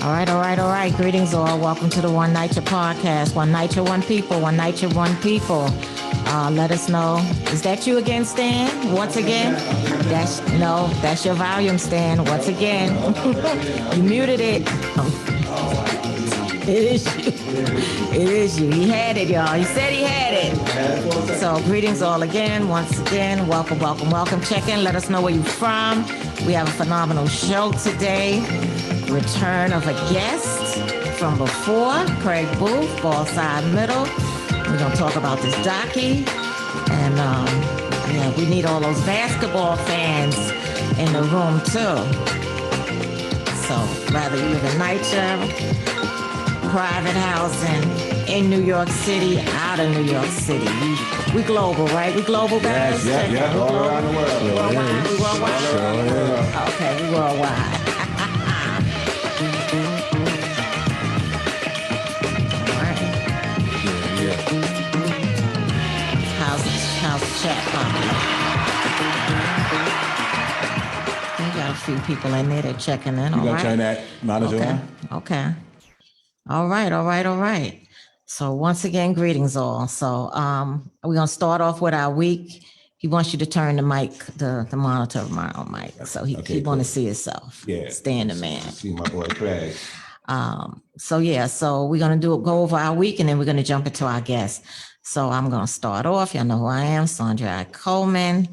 All right. Greetings all. Welcome to the One Nature podcast. One Nature, one people. One Nature, one people. Let us know. Is that you again, Stan? Once again? That's your volume, Stan. Once again. You muted it. It is you. It is you. He had it, y'all. He said he had it. So greetings all again. Once again, welcome. Check in. Let us know where you're from. We have a phenomenal show today. Return of a guest from before, Craig Boothe, Ball Side Middle. We're going to talk about this docu. And we need all those basketball fans in the room too. So whether you live in NYCHA, private housing, in New York City, out of New York City. We global, right? We global, guys? Yeah. All around the world. We worldwide? Okay, we worldwide. How's the chat popping? We got a few people in there. They're checking in. You gonna turn that monitor on? Okay. All right. So once again, greetings all. So we're gonna start off with our week. He wants you to turn the mic, the monitor of my own mic. So he want to see himself. Yeah. Stan the man. See my boy Craig. So we're gonna go over our week and then we're gonna jump into our guests. So I'm gonna start off. Y'all know who I am, Saundrea Coleman,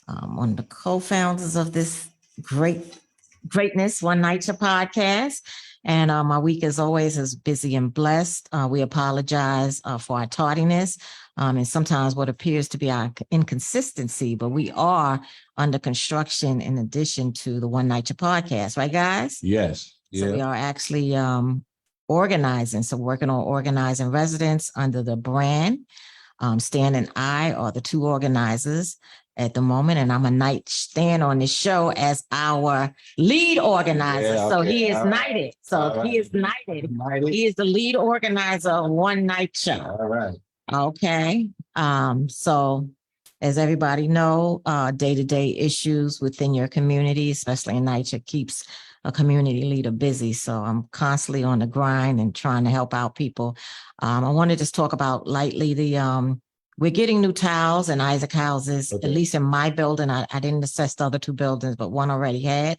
one of the co-founders of this greatness One Nature podcast. And my week, as always, is busy and blessed. We apologize for our tardiness and sometimes what appears to be our inconsistency, but we are under construction in addition to the One Nature podcast, right, guys? Yes. So we are actually organizing. So working on organizing residents under the brand. Stan and I are the two organizers at the moment, and I'm a night stand on this show as our lead organizer. So he is knighted. So he is knighted. He is the lead organizer of One Night Show. All right. Okay. So as everybody know, day-to-day issues within your community, especially in NYCHA, keeps a community leader busy. So I'm constantly on the grind and trying to help out people. I want to just talk about lightly we're getting new tiles and Isaac houses, at least in my building. I didn't assess the other two buildings, but one already had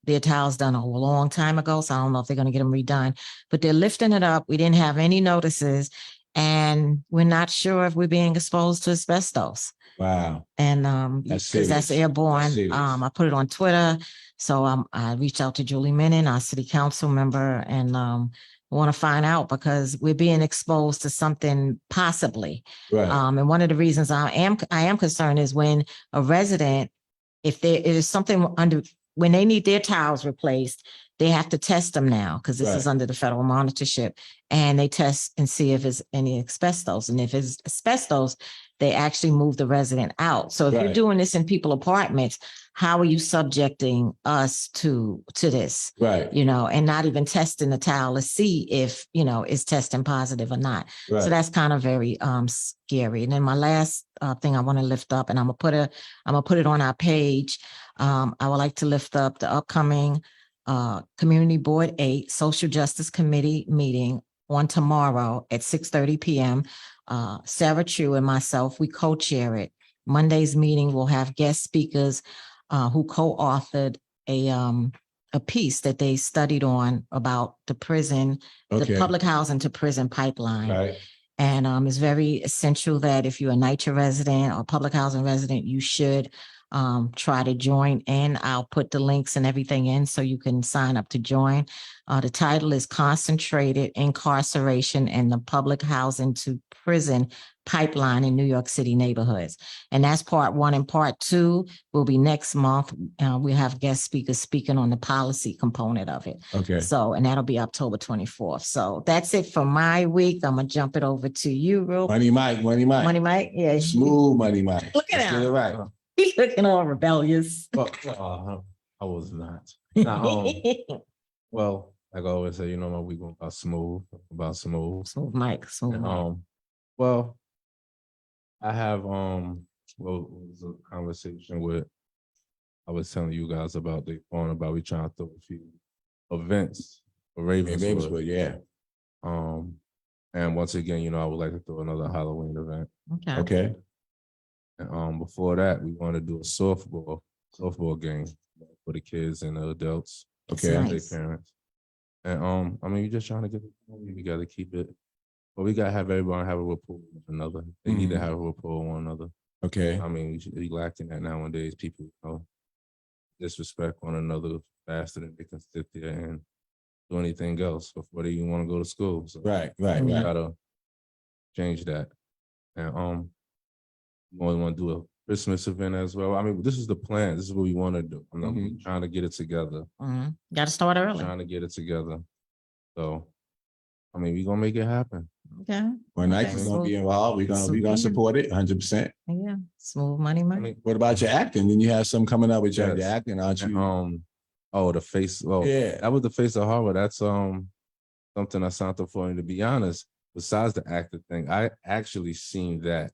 their tiles done a long time ago. So I don't know if they're going to get them redone, but they're lifting it up. We didn't have any notices and we're not sure if we're being exposed to asbestos. Wow. And because that's airborne. I put it on Twitter. So I reached out to Julie Menon, our city council member, and want to find out because we're being exposed to something possibly. Right. And one of the reasons I am concerned is when a resident, if there is something when they need their tiles replaced, they have to test them now because this is under the federal monitorship, and they test and see if it's any asbestos. And if it's asbestos, they actually move the resident out. So if you're doing this in people apartments, how are you subjecting us to this? Right. And not even testing the tile to see if, it's testing positive or not. Right. So that's kind of very scary. And then my last thing I want to lift up, and I'm gonna put it on our page. I would like to lift up the upcoming Community Board 8 Social Justice Committee meeting on tomorrow at 6:30 p.m. Sarah True and myself, we co-chair it. Monday's meeting will have guest speakers who co-authored a piece that they studied on about the prison, the public housing to prison pipeline. Right. And it's very essential that if you're a NYCHA resident or public housing resident, you should try to join in. I'll put the links and everything in so you can sign up to join. The title is Concentrated Incarceration and the Public Housing to Prison Pipeline in New York City Neighborhoods. And that's part one. And part two will be next month. We have guest speakers speaking on the policy component of it. Okay. So, and that'll be October 24th. So that's it for my week. I'm going to jump it over to you, real quick. Money Mike. Yeah. Smooth Money Mike. Look at him. Right. He's looking all rebellious. Well, I was not. Well, like I always say, my week went about smooth. Smooth Mike. Well, I have it was a conversation with, I was telling you guys about we trying to throw a few events Ravenswood. Ravenswood, yeah. And once again, I would like to throw another Halloween event. Okay. Okay. And before that, we want to do a softball game for the kids and the adults. Okay. and Nice. Their parents. And we're just trying to get it. We got to keep it. But we got to have everyone have a rapport with one another. They need to have a rapport with one another. Okay. We should be lacking that nowadays. People, disrespect one another faster than they can sit there and do anything else before they even want to go to school. So Right. we gotta change that. And we want to do a Christmas event as well. This is the plan. This is what we want to do. I'm trying to get it together. Got to start early. Trying to get it together. So, we're gonna make it happen. Okay. Well, Nike is gonna be involved. We're gonna support it 100%. Yeah. Smooth money. What about your acting? Then you have some coming up with your acting, aren't you? The face. Oh, yeah. That was the face of horror. That's something I signed up for. And to be honest, besides the actor thing, I actually seen that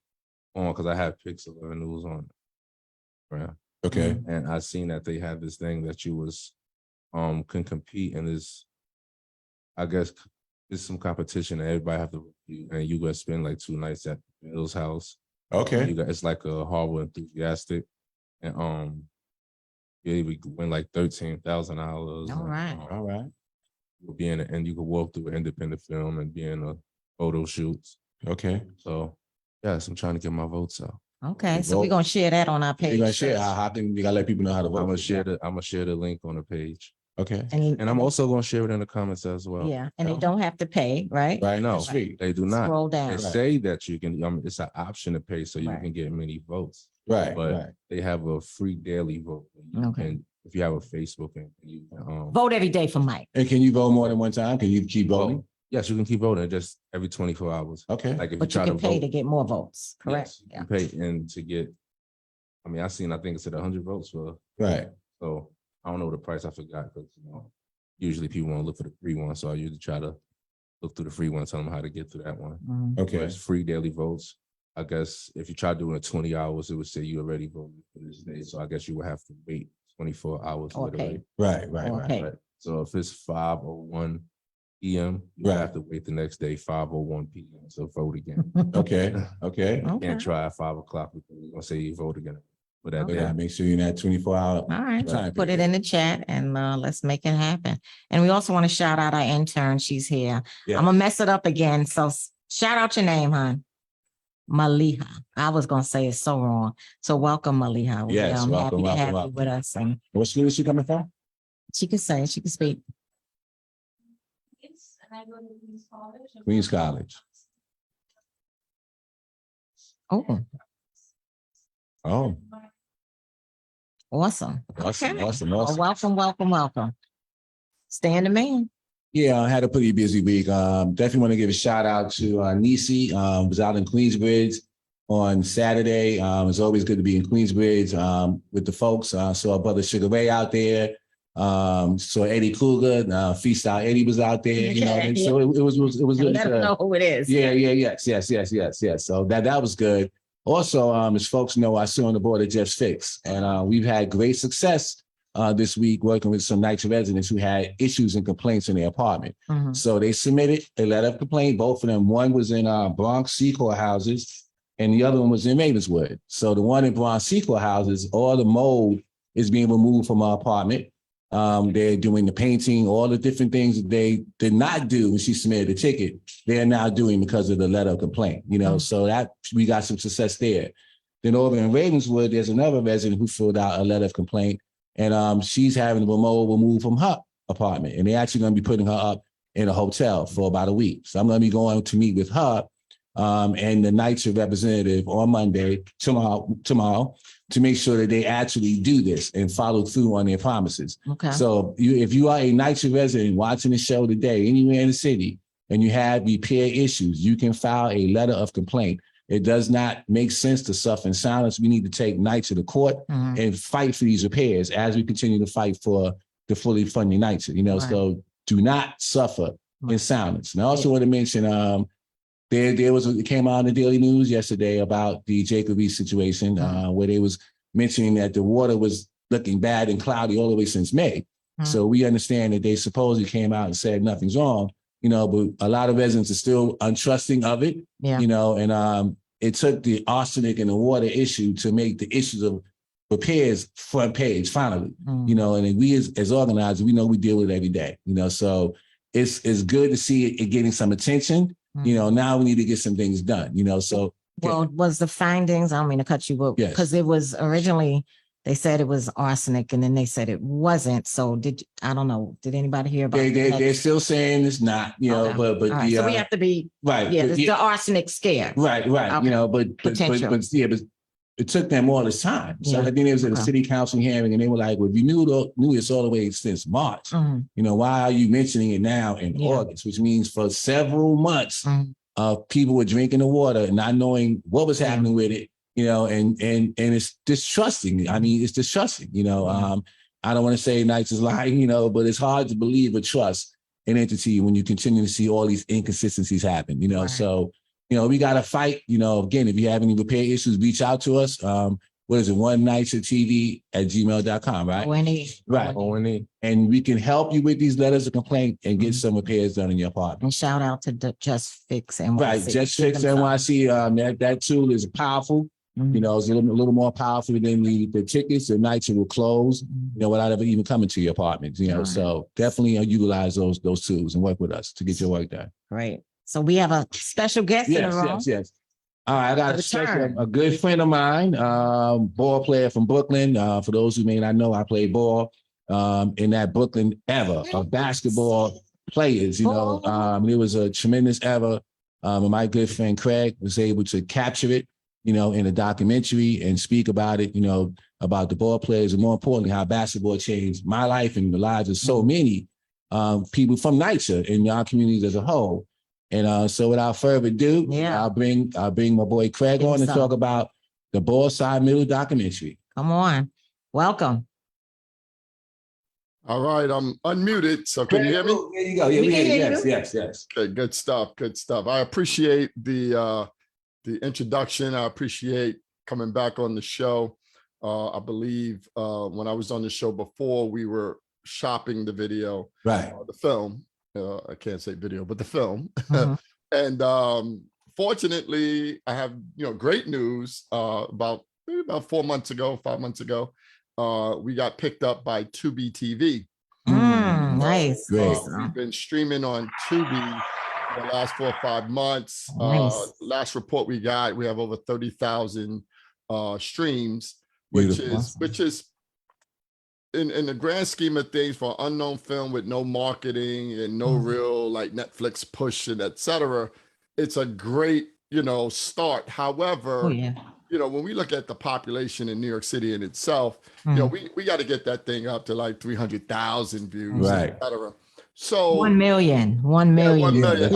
on because I have Pixel News on. Right. Okay. And I seen that they have this thing that you can compete in this. I guess it's some competition and everybody have to and you gotta spend like 2 nights at Bill's house. Okay. It's like a horrible enthusiastic. And we win like $13,000. All right. All right. You'll be in and you can walk through an independent film and be in a photo shoots. Okay. So yes, I'm trying to get my votes out. Okay. So we're gonna share that on our page. You're gonna share how you gotta let people know how to vote. I'm gonna share the link on the page. Okay. And I'm also gonna share it in the comments as well. Yeah. And they don't have to pay, right? Right. No, It's free. they do not. Scroll down. They say that you can. It's an option to pay, so you Right. can get many votes. Right. But Right. they have a free daily vote. Okay. And if you have a Facebook and you Vote every day for Mike. And can you vote more than one time? Can you keep voting? yes, you can keep voting just every 24 hours. Okay. Like if But you you try can to pay vote, to get more votes, correct? yes, you can pay and to get. I think it said 100 votes for. Right. So I don't know the price. I forgot because usually people want to look for the free one, so I usually try to look through the free one, tell them how to get through that one. Mhm. Okay. So it's free daily votes. I guess if you try doing it 20 hours, it would say you already voted for this day. So I guess you would have to wait 24 hours. Okay. Literally. Right. Right. Right. Okay. Right. So if it's 5:01 p.m., you Right. have to wait the next day 5:01 p.m. to vote again. Okay. Okay. You Okay. can't try at 5 o'clock because we're gonna say you vote again. But that Okay. day, Yeah. Make sure you're in that 24-hour. All right. Time Put it period. in the chat and let's make it happen. And we also want to shout out our intern. She's here. Yeah. I'm gonna mess it up again. So shout out your name, hon. Maliha. I was gonna say it so wrong. So welcome, Maliha. We're, Yes, welcome, happy to welcome, have you welcome. with us. And What school is she coming from? she can say, she can speak. And I go to Queens College. Queens College. Oh, Oh, awesome. awesome, Okay. awesome, Well, awesome. welcome. Stand the man. Yeah, I had a pretty busy week. Definitely want to give a shout out to Nisi. Was out in Queensbridge on Saturday. It's always good to be in Queensbridge with the folks. Saw our brother Sugar Ray out there. Saw Eddie Cougar. Freestyle Eddie was out there. You know, and so it was really Let them good. know who it is. Yes. So that was good. Also, as folks know, I sit on the board of Jeff's Fix, and we've had great success this week working with some NYCHA residents who had issues and complaints in their apartment. Mhm. So they submitted a letter of complaint. Both of them, one was in Bronx Secor houses, and the other one was in Ravenswood. So the one in Bronx Secor houses, all the mold is being removed from our apartment. They're doing the painting, all the different things that they did not do when she submitted the ticket, they're now doing because of the letter of complaint, so that we got some success there. Then over in Ravenswood, there's another resident who filled out a letter of complaint, and she's having the mold removed from her apartment, and they're actually going to be putting her up in a hotel for about a week. So I'm going to be going to meet with her and the NYCHA representative on Monday, tomorrow, to make sure that they actually do this and follow through on their promises. Okay. So if you are a NYCHA resident watching the show today, anywhere in the city, and you have repair issues, you can file a letter of complaint. It does not make sense to suffer in silence. We need to take NYCHA to court Mhm. and fight for these repairs as we continue to fight for the fully funding NYCHA. Right. So do not suffer in Right. silence. And I also want to mention it came out in the Daily News yesterday about the Jacob Reese situation, where they was mentioning that the water was looking bad and cloudy all the way since May. So we understand that they supposedly came out and said nothing's wrong, you know, but a lot of residents are still untrusting of it, Yeah. you know, and it took the arsenic and the water issue to make the issues of repairs front page finally, you know, and we as organizers, we know we deal with it every day, you know, so it's good to see it getting some attention. You know, now we need to get some things done, you know, so. Well, was the findings, I don't mean to cut you, but Yes. because it was originally, they said it was arsenic and then they said it wasn't. So I don't know, did anybody hear about that? They're still saying it's not, you know, Okay. but All right. So we have to be, right. yeah, but it's the arsenic scare. Right, Okay. you know, but Potential. but it took them all this time. So Yeah. I think it was at a Okay. city council hearing, and they were like, "Well, if you knew this all the way since March, you know, why are you mentioning it now in August?" Which means for several months, people were drinking the water and not knowing what was happening with it, you know, and it's distrusting. I mean, it's distrusting. You know, I don't want to say Knights is lying, you know, but it's hard to believe or trust an entity when you continue to see all these inconsistencies happen. You know, so. You know, we got to fight, you know, again, if you have any repair issues, reach out to us. What is it? onenightsatv@gmail.com, right? O-N-E. Right. O&E. And we can help you with these letters of complaint and get some repairs done in your apartment. And shout out to Just Fix NYC. Right. Just Fix NYC. That tool is powerful. You know, it's a little more powerful than the tickets. The nights it will close, you know, without ever even coming to your apartment, you know. So definitely utilize those tools and work with us to get your work done. Great. So we have a special guest in the room. Yes. All right, I got Return. a good friend of mine, ball player from Brooklyn. For those who may not know, I played ball in that Brooklyn era of basketball players. You know, it was a tremendous era. And my good friend Craig was able to capture it, you know, in a documentary and speak about it, you know, about the ball players and more importantly, how basketball changed my life and the lives of so many people from NYCHA in our communities as a whole. And so without further ado, I'll bring my boy Craig on and talk about the Ball Side Middle documentary. Come on. Welcome. All right, I'm unmuted, so can you hear me? There you go. Yeah, we hear you. Yes. Okay, good stuff. I appreciate the introduction. I appreciate coming back on the show. I believe when I was on the show before, we were shopping the video, right? The film. I can't say video, but the film. And fortunately, I have great news. About 5 months ago, we got picked up by Tubi TV. Nice. We've been streaming on Tubi for the last 4 or 5 months. Nice. Last report we got, we have over 30,000 streams, which is in the grand scheme of things for an unknown film with no marketing and no real like Netflix push and etc. It's a great start. However, when we look at the population in New York City in itself, we got to get that thing up to like 300,000 views, etc. So 1 million. 1 million. 1 million.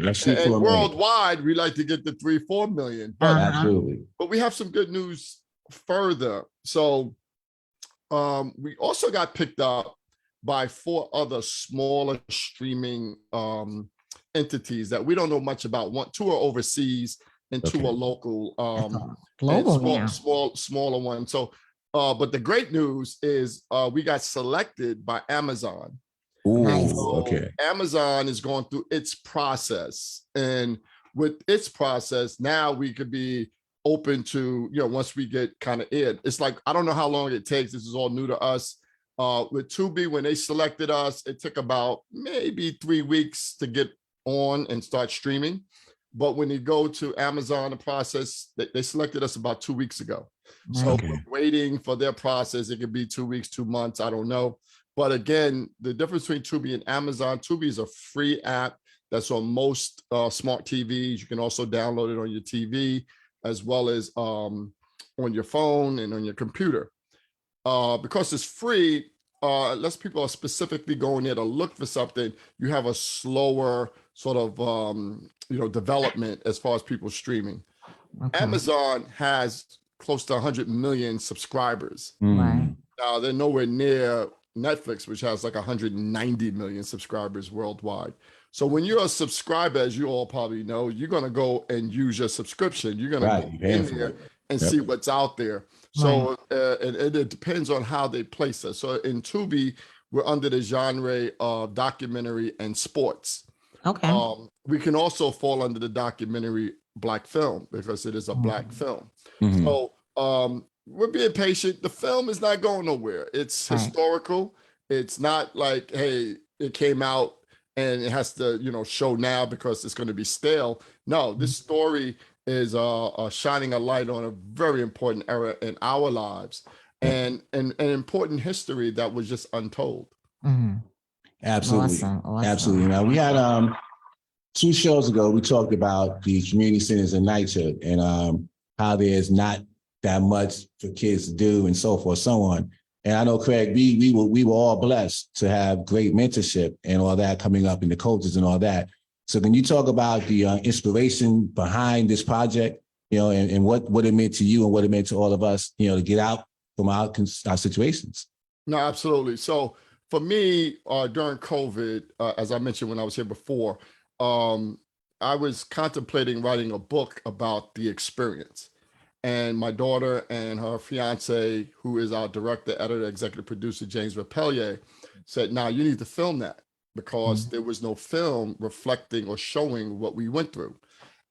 Let's shoot for a million. And worldwide, we like to get to 3-4 million. But absolutely. But we have some good news further. So we also got picked up by 4 other smaller streaming entities that we don't know much about. 2 are overseas and 2 are local. Global smaller ones. So, but the great news is we got selected by Amazon. Ooh, Nice. So Amazon is going through its process, and with its process, now we could be open to, once we get kind of it. It's like, I don't know how long it takes. This is all new to us. With Tubi, when they selected us, it took about maybe 3 weeks to get on and start streaming. But when you go to Amazon, the process, they selected us about 2 weeks ago. So we're waiting for their process. It could be 2 weeks, 2 months, I don't know. But again, the difference between Tubi and Amazon, Tubi is a free app that's on most smart TVs. You can also download it on your TV, as well as on your phone and on your computer. Because it's free, unless people are specifically going there to look for something, you have a slower sort of development as far as people streaming. Amazon has close to 100 million subscribers. Right. Now they're nowhere near Netflix, which has like 190 million subscribers worldwide. So when you're a subscriber, as you all probably know, you're going to go and use your subscription. You're going to go in there and see what's out there. So and it depends on how they place us. So in Tubi, we're under the genre of documentary and sports. Okay. We can also fall under the documentary Black film because it is a Black film. Mhm. So we're being patient. The film is not going nowhere. It's Right. historical. It's not like, hey, it came out and it has to, show now because it's going to be stale. No, this story is shining a light on a very important era in our lives and an important history that was just untold. Mhm. Absolutely. Awesome. Absolutely. Now we had 2 shows ago, we talked about the community centers in knighthood and how there's not that much for kids to do and so forth, so on. And I know, Craig, we were all blessed to have great mentorship and all that coming up in the coaches and all that. So can you talk about the inspiration behind this project, and what it meant to you and what it meant to all of us, to get out from our situations? No, absolutely. So for me, during COVID, as I mentioned when I was here before, I was contemplating writing a book about the experience. And my daughter and her fiance, who is our director, editor, executive producer, James Rapelier, said, "Now you need to film that because there was no film reflecting or showing what we went through."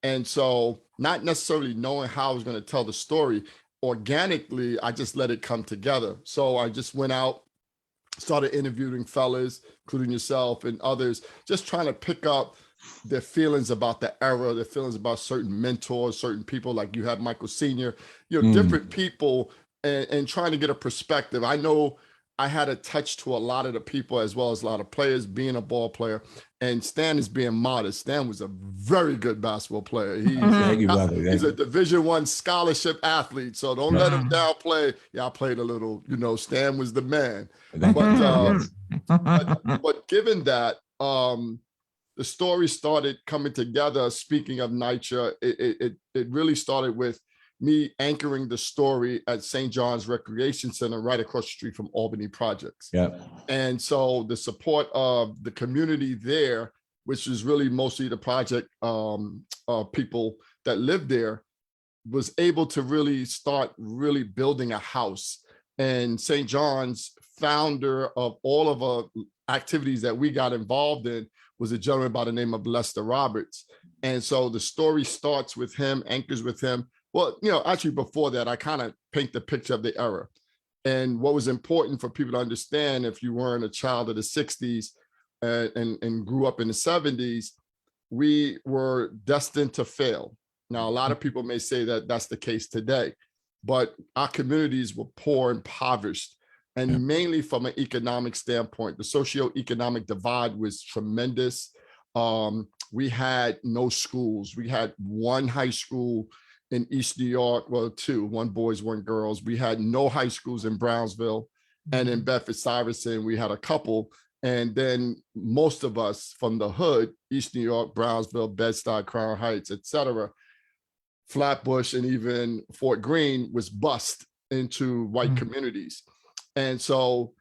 And so, not necessarily knowing how I was going to tell the story, organically, I just let it come together. So I just went out, started interviewing fellas, including yourself and others, just trying to pick up their feelings about the era, their feelings about certain mentors, certain people, like you had Michael Sr., different people, and trying to get a perspective. I know I had a touch to a lot of the people as well as a lot of players, being a ball player, and Stan is being modest. Stan was a very good basketball player. Thank you, brother. He's a Division I scholarship athlete, so don't let him downplay. Yeah, I played a little, Stan was the man. But given that, the story started coming together. Speaking of NYCHA, it really started with me anchoring the story at St. John's Recreation Center right across the street from Albany Projects. Yeah. And so the support of the community there, which is really mostly the project people that live there, was able to really start really building a house. And St. John's, founder of all of our activities that we got involved in, was a gentleman by the name of Lester Roberts. And so the story starts with him, anchors with him. Well, actually before that, I kind of paint the picture of the era. And what was important for people to understand, if you weren't a child of the 60s and grew up in the 70s, we were destined to fail. Now, a lot of people may say that that's the case today, but our communities were poor, impoverished, and mainly from an economic standpoint. The socioeconomic divide was tremendous. We had no schools. We had one high school in East New York, well, 2, 1 boys, 1 girls. We had no high schools in Brownsville, and in Bedford-Stuyvesant, we had a couple. And then most of us from the hood, East New York, Brownsville, Bed-Stuy, Crown Heights, etc., Flatbush, and even Fort Greene was bused into white communities. And so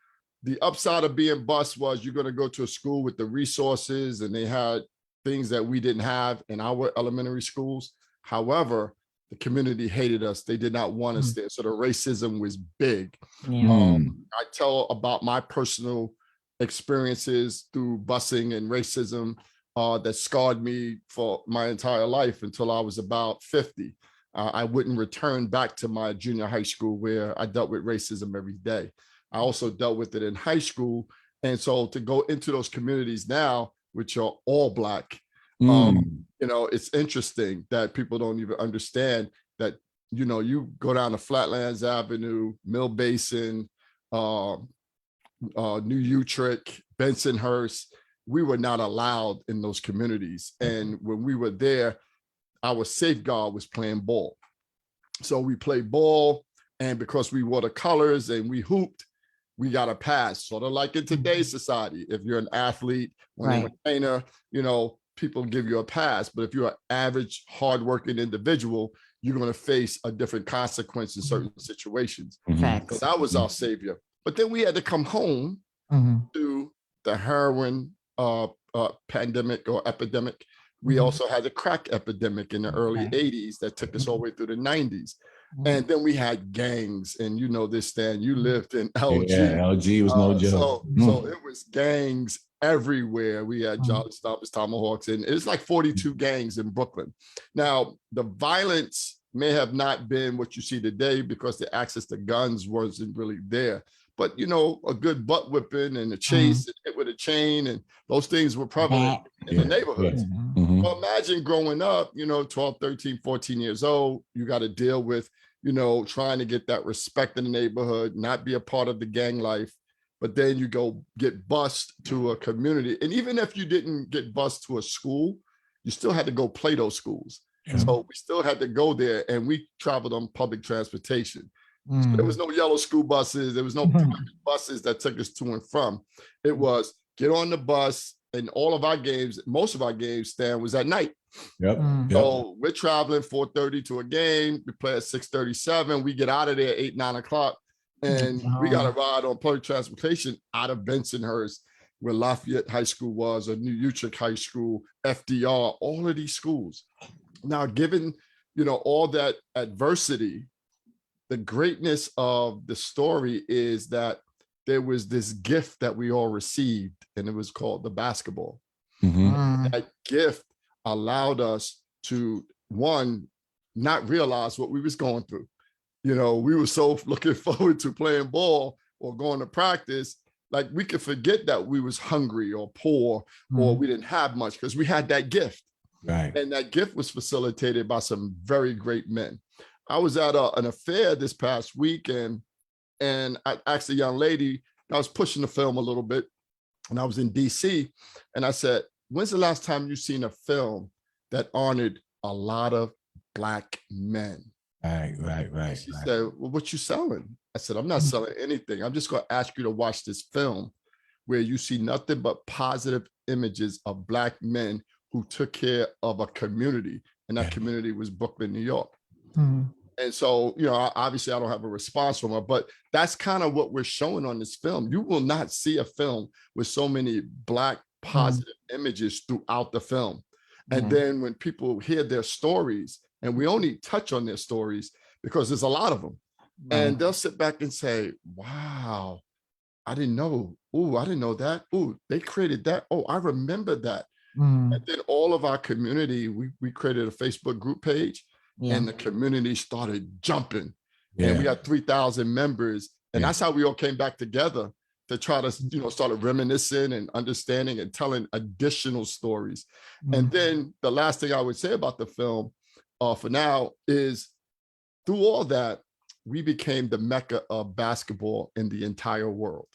the upside of being bused was you're going to go to a school with the resources, and they had things that we didn't have in our elementary schools. However, the community hated us. They did not want us there. So the racism was big. I tell about my personal experiences through busing and racism that scarred me for my entire life until I was about 50. I wouldn't return back to my junior high school where I dealt with racism every day. I also dealt with it in high school. And so to go into those communities now, which are all Black, it's interesting that people don't even understand that, you go down to Flatlands Avenue, Mill Basin, New Utrecht, Bensonhurst, we were not allowed in those communities. And when we were there, our safeguard was playing ball. So we played ball, and because we wore the colors and we hooped, we got a pass, sort of like in today's society. If you're an athlete or an entertainer, people give you a pass. But if you're an average, hardworking individual, you're going to face a different consequence in certain situations. So that was our savior. But then we had to come home to the heroin pandemic or epidemic. We also had the crack epidemic in the early 80s that took us all the way through the 90s. And then we had gangs, and you know this, Stan, you lived in LG. Yeah, LG was no joke. So it was gangs everywhere. We had Jolly Stompers, Tomahawks, and it's like 42 gangs in Brooklyn. Now, the violence may have not been what you see today because the access to guns wasn't really there. But, you know, a good butt whipping and a chase and hit with a chain, and those things were prevalent in the neighborhoods. Well, imagine growing up, you know, 12, 13, 14 years old, you got to deal with, you know, trying to get that respect in the neighborhood, not be a part of the gang life. But then you go get bused to a community. And even if you didn't get bused to a school, you still had to go play those schools. So we still had to go there, and we traveled on public transportation. So there was no yellow school buses. There was no buses that took us to and from. It was get on the bus, and all of our games, most of our games, Stan, was at night. So we're traveling 4:30 to a game. We play at 6:37. We get out of there at 8, 9 o'clock. And we got to ride on public transportation out of Bensonhurst, where Lafayette High School was, or New Utrecht High School, FDR, all of these schools. Now, given, you know, all that adversity, the greatness of the story is that there was this gift that we all received, and it was called the basketball. That gift allowed us to, one, not realize what we was going through. You know, we were so looking forward to playing ball or going to practice, like we could forget that we was hungry or poor or we didn't have much, because we had that gift. And that gift was facilitated by some very great men. I was at an affair this past week, and I asked a young lady, I was pushing the film a little bit, and I was in DC, and I said, when's the last time you seen a film that honored a lot of Black men? Right. She said, well, what you selling? I said, I'm not selling anything. I'm just going to ask you to watch this film where you see nothing but positive images of Black men who took care of a community. And that community was Brooklyn, New York. And so, you know, obviously I don't have a response from her, but that's kind of what we're showing on this film. You will not see a film with so many Black positive images throughout the film. And then when people hear their stories, and we only touch on their stories because there's a lot of them, and they'll sit back and say, wow, I didn't know. Oh, I didn't know that. Oh, they created that. Oh, I remember that. And then all of our community, we created a Facebook group page, and the community started jumping. And we got 3,000 members. And that's how we all came back together to try to, you know, start reminiscing and understanding and telling additional stories. And then the last thing I would say about the film for now is, through all that, we became the mecca of basketball in the entire world.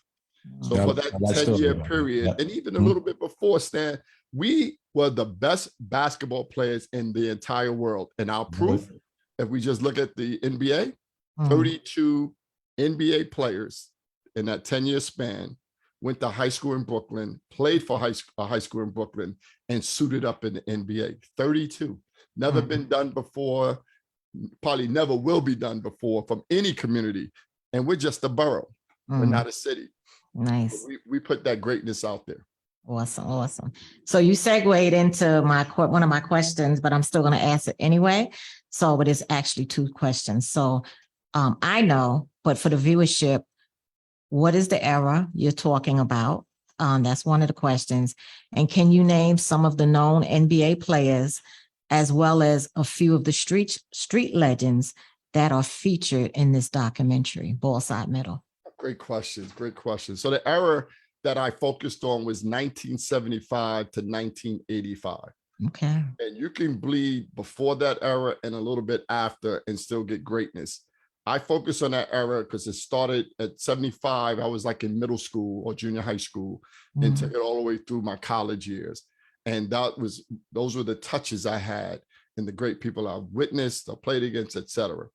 So for that 10-year period, and even a little bit before, Stan, we were the best basketball players in the entire world. And our proof, if we just look at the NBA, 32 NBA players in that 10-year span went to high school in Brooklyn, played for high school in Brooklyn, and suited up in the NBA. 32. Never been done before, probably never will be done before from any community. And we're just a borough. We're not a city. Nice. We put that greatness out there. Awesome. So you segued into one of my questions, but I'm still going to ask it anyway. So, but it's actually two questions. So I know, but for the viewership, what is the era you're talking about? That's one of the questions. And can you name some of the known NBA players, as well as a few of the street legends that are featured in this documentary, Ballside Middle? Great questions. So the era that I focused on was 1975 to 1985. Okay. And you can bleed before that era and a little bit after and still get greatness. I focus on that era because it started at 75. I was like in middle school or junior high school, and took it all the way through my college years. And those were the touches I had and the great people I witnessed or played against, etc.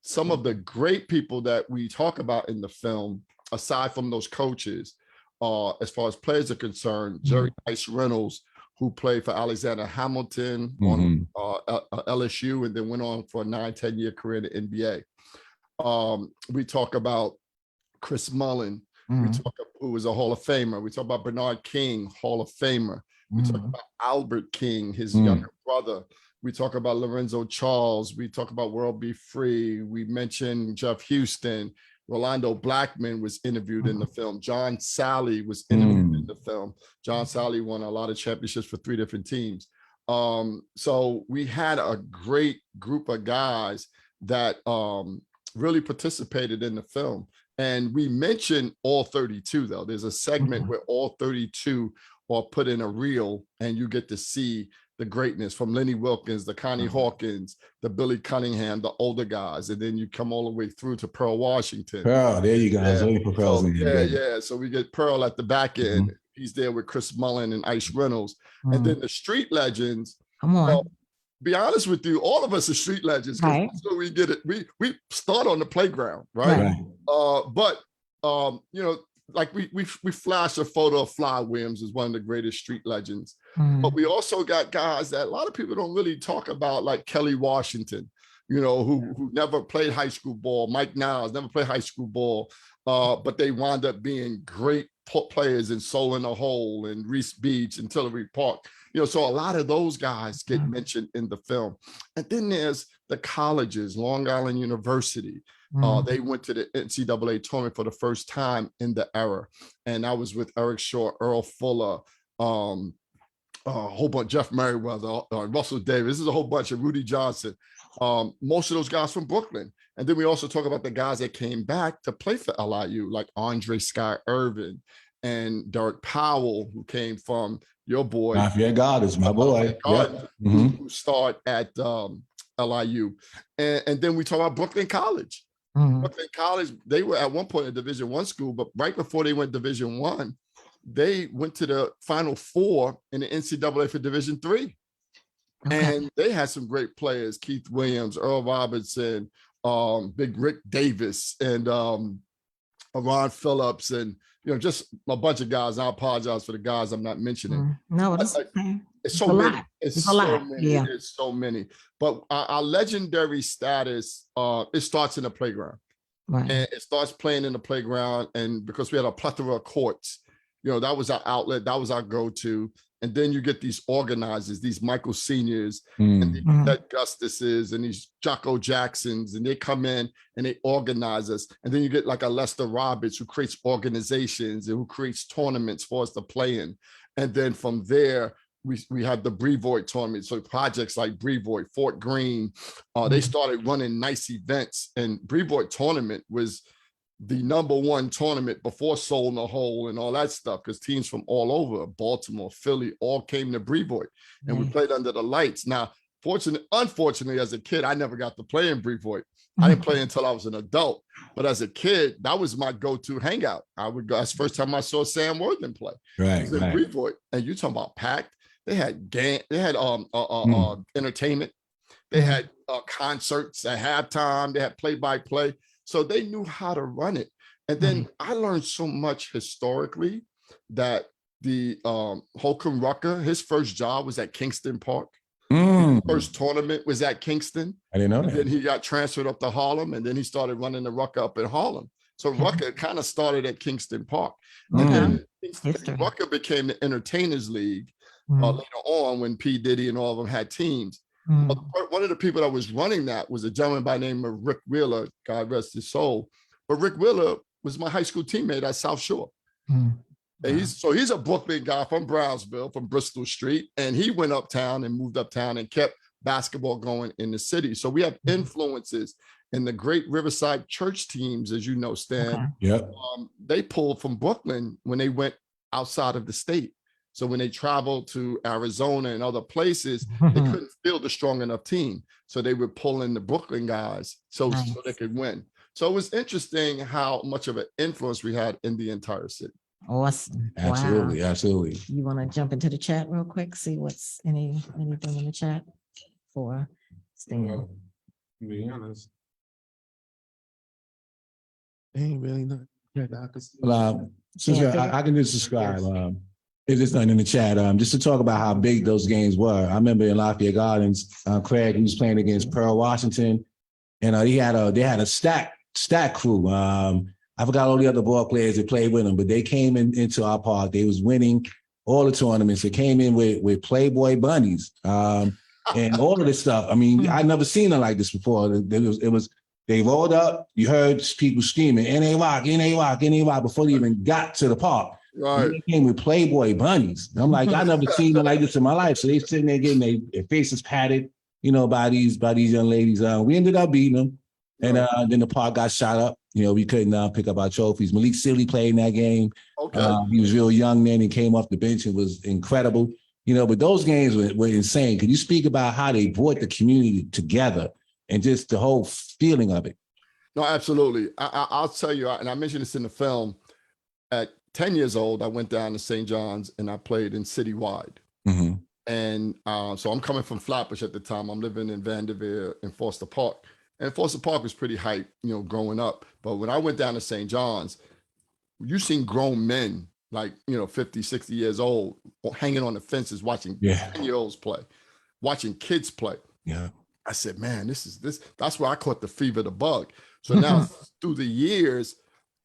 Some of the great people that we talk about in the film, aside from those coaches, as far as players are concerned, Jerry Nice Reynolds, who played for Alexander Hamilton on LSU, and then went on for a 9-10 year career in the NBA. We talk about Chris Mullin, who was a Hall of Famer. We talk about Bernard King, Hall of Famer. We talk about Albert King, his younger brother, We talk about Lorenzo Charles. We talk about World Be Free. We mentioned Jeff Houston. Rolando Blackman was interviewed in the film. John Sally was interviewed in the film. John Sally won a lot of championships for 3 different teams. So we had a great group of guys that really participated in the film. And we mentioned all 32, though. There's a segment where all 32 are put in a reel, and you get to see the greatness from Lenny Wilkins, the Connie Hawkins, the Billy Cunningham, the older guys. And then you come all the way through to Pearl Washington. Pearl, there you go. So we get Pearl at the back end. He's there with Chris Mullen and Ice Reynolds. And then the street legends. Come on. Well, be honest with you, all of us are street legends. Right. So we get it. We start on the playground, right? But you know, like we flashed a photo of Fly Williams as one of the greatest street legends. But we also got guys that a lot of people don't really talk about, like Kelly Washington, you know, who never played high school ball. Mike Niles never played high school ball, but they wound up being great players in Soul in the Hole and Reese Beach and Tillery Park. You know, so a lot of those guys get mentioned in the film. And then there's the colleges, Long Island University. They went to the NCAA tournament for the first time in the era. And I was with Eric Shaw, Earl Fuller, a whole bunch, Jeff Merriweather, Russell Davis. This is a whole bunch of Rudy Johnson. Most of those guys from Brooklyn. And then we also talk about the guys that came back to play for LIU, like Andre Sky Irvin and Derek Powell, who came from your boy. Lafayette Gardens, my boy. Who started at LIU. And then we talk about Brooklyn College. Brooklyn College, they were at one point a Division I school, but right before they went Division I, they went to the Final Four in the NCAA for Division III. And they had some great players: Keith Williams, Earl Robertson, Big Rick Davis, and Ron Phillips, and just a bunch of guys. I apologize for the guys I'm not mentioning. No, it's so many. It's so many. Yeah. It's so many. But our legendary status, it starts in the playground. Right. And it starts playing in the playground. And because we had a plethora of courts, that was our outlet. That was our go-to. And then you get these organizers, these Michael Seniors, and these Ted Gustuses, and these Jocko Jacksons, and they come in and they organize us. And then you get like a Lester Roberts, who creates organizations and who creates tournaments for us to play in. And then from there, we had the Brevoort tournament. So projects like Brevoort, Fort Greene, they started running nice events. And Brevoort tournament was the #1 tournament before Soul in the Hole and all that stuff, because teams from all over, Baltimore, Philly, all came to Brevoort, and we played under the lights. Now, unfortunately, as a kid, I never got to play in Brevoort. I didn't play until I was an adult. But as a kid, that was my go-to hangout. I would go. That's the first time I saw Sam Worthing play. Right. In Brevoort. And you talking about packed. They had entertainment. They had concerts at halftime. They had play-by-play. So they knew how to run it. And then I learned so much historically that the Holcomb Rucker, his first job was at Kingston Park. His first tournament was at Kingston. I didn't know that. Then he got transferred up to Harlem, and then he started running the Rucker up in Harlem. So Rucker kind of started at Kingston Park. And then Rucker became the Entertainers League later on, when P. Diddy and all of them had teams. But one of the people that was running that was a gentleman by the name of Rick Wheeler, God rest his soul. But Rick Wheeler was my high school teammate at South Shore. And he's a Brooklyn guy from Brownsville, from Bristol Street. And he went uptown and moved uptown and kept basketball going in the city. So we have influences in the great Riverside church teams, as you know, Stan. They pulled from Brooklyn when they went outside of the state. So when they traveled to Arizona and other places, they couldn't field a strong enough team. So they would pull in the Brooklyn guys so they could win. So it was interesting how much of an influence we had in the entire city. Awesome. Absolutely. Wow. Absolutely. You want to jump into the chat real quick, see what's anything in the chat for Stan? To be honest, ain't really nothing. Since I can just describe, if there's nothing in the chat, just to talk about how big those games were. I remember in Lafayette Gardens, Craig, he was playing against Pearl Washington, and they had a stack crew. I forgot all the other ball players that played with them, but they came into our park. They was winning all the tournaments. They came in with Playboy bunnies. and all of this stuff. I mean, I never seen it like this before. They rolled up, you heard people screaming, NA Rock, NA Rock, NA Rock, before they even got to the park. Right. They came with Playboy bunnies. And I'm like, I never seen it like this in my life. So they sitting there getting their faces patted, you know, by these young ladies. We ended up beating them. And then the park got shot up. You know, we couldn't pick up our trophies. Malik Sealy played in that game. Okay. He was real young then and came off the bench and was incredible. You know, but those games were insane. Can you speak about how they brought the community together and just the whole feeling of it? No, absolutely. I'll tell you, and I mentioned this in the film. At 10 years old, I went down to St. John's and I played in Citywide. Mm-hmm. And so I'm coming from Flatbush at the time. I'm living in Vanderveer in Foster Park. And Foster Park was pretty hype, you know, growing up. But when I went down to St. John's, you seen grown men like, you know, 50, 60 years old hanging on the fences watching 10-year-olds play, watching kids play. Yeah. I said, man, that's where I caught the fever, the bug. So now through the years,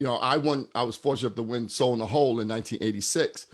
you know, I was fortunate to win Soul in the Hole in 1986.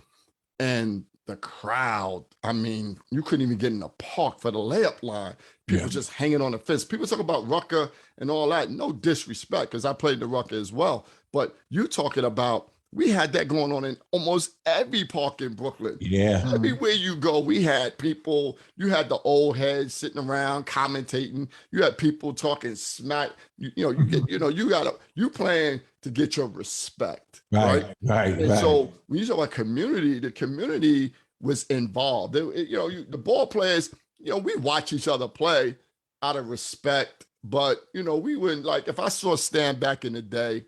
And the crowd, I mean, you couldn't even get in the park for the layup line. People just hanging on the fence. People talk about Rucker and all that. No disrespect, because I played the Rucker as well. But you talking about, we had that going on in almost every park in Brooklyn. Yeah. Everywhere you go, we had people, you had the old heads sitting around commentating. You had people talking smack. You playing to get your respect. Right. So when you talk about community, the community was involved. The ball players, you know, we watch each other play out of respect, but you know, we wouldn't, like, if I saw Stan back in the day,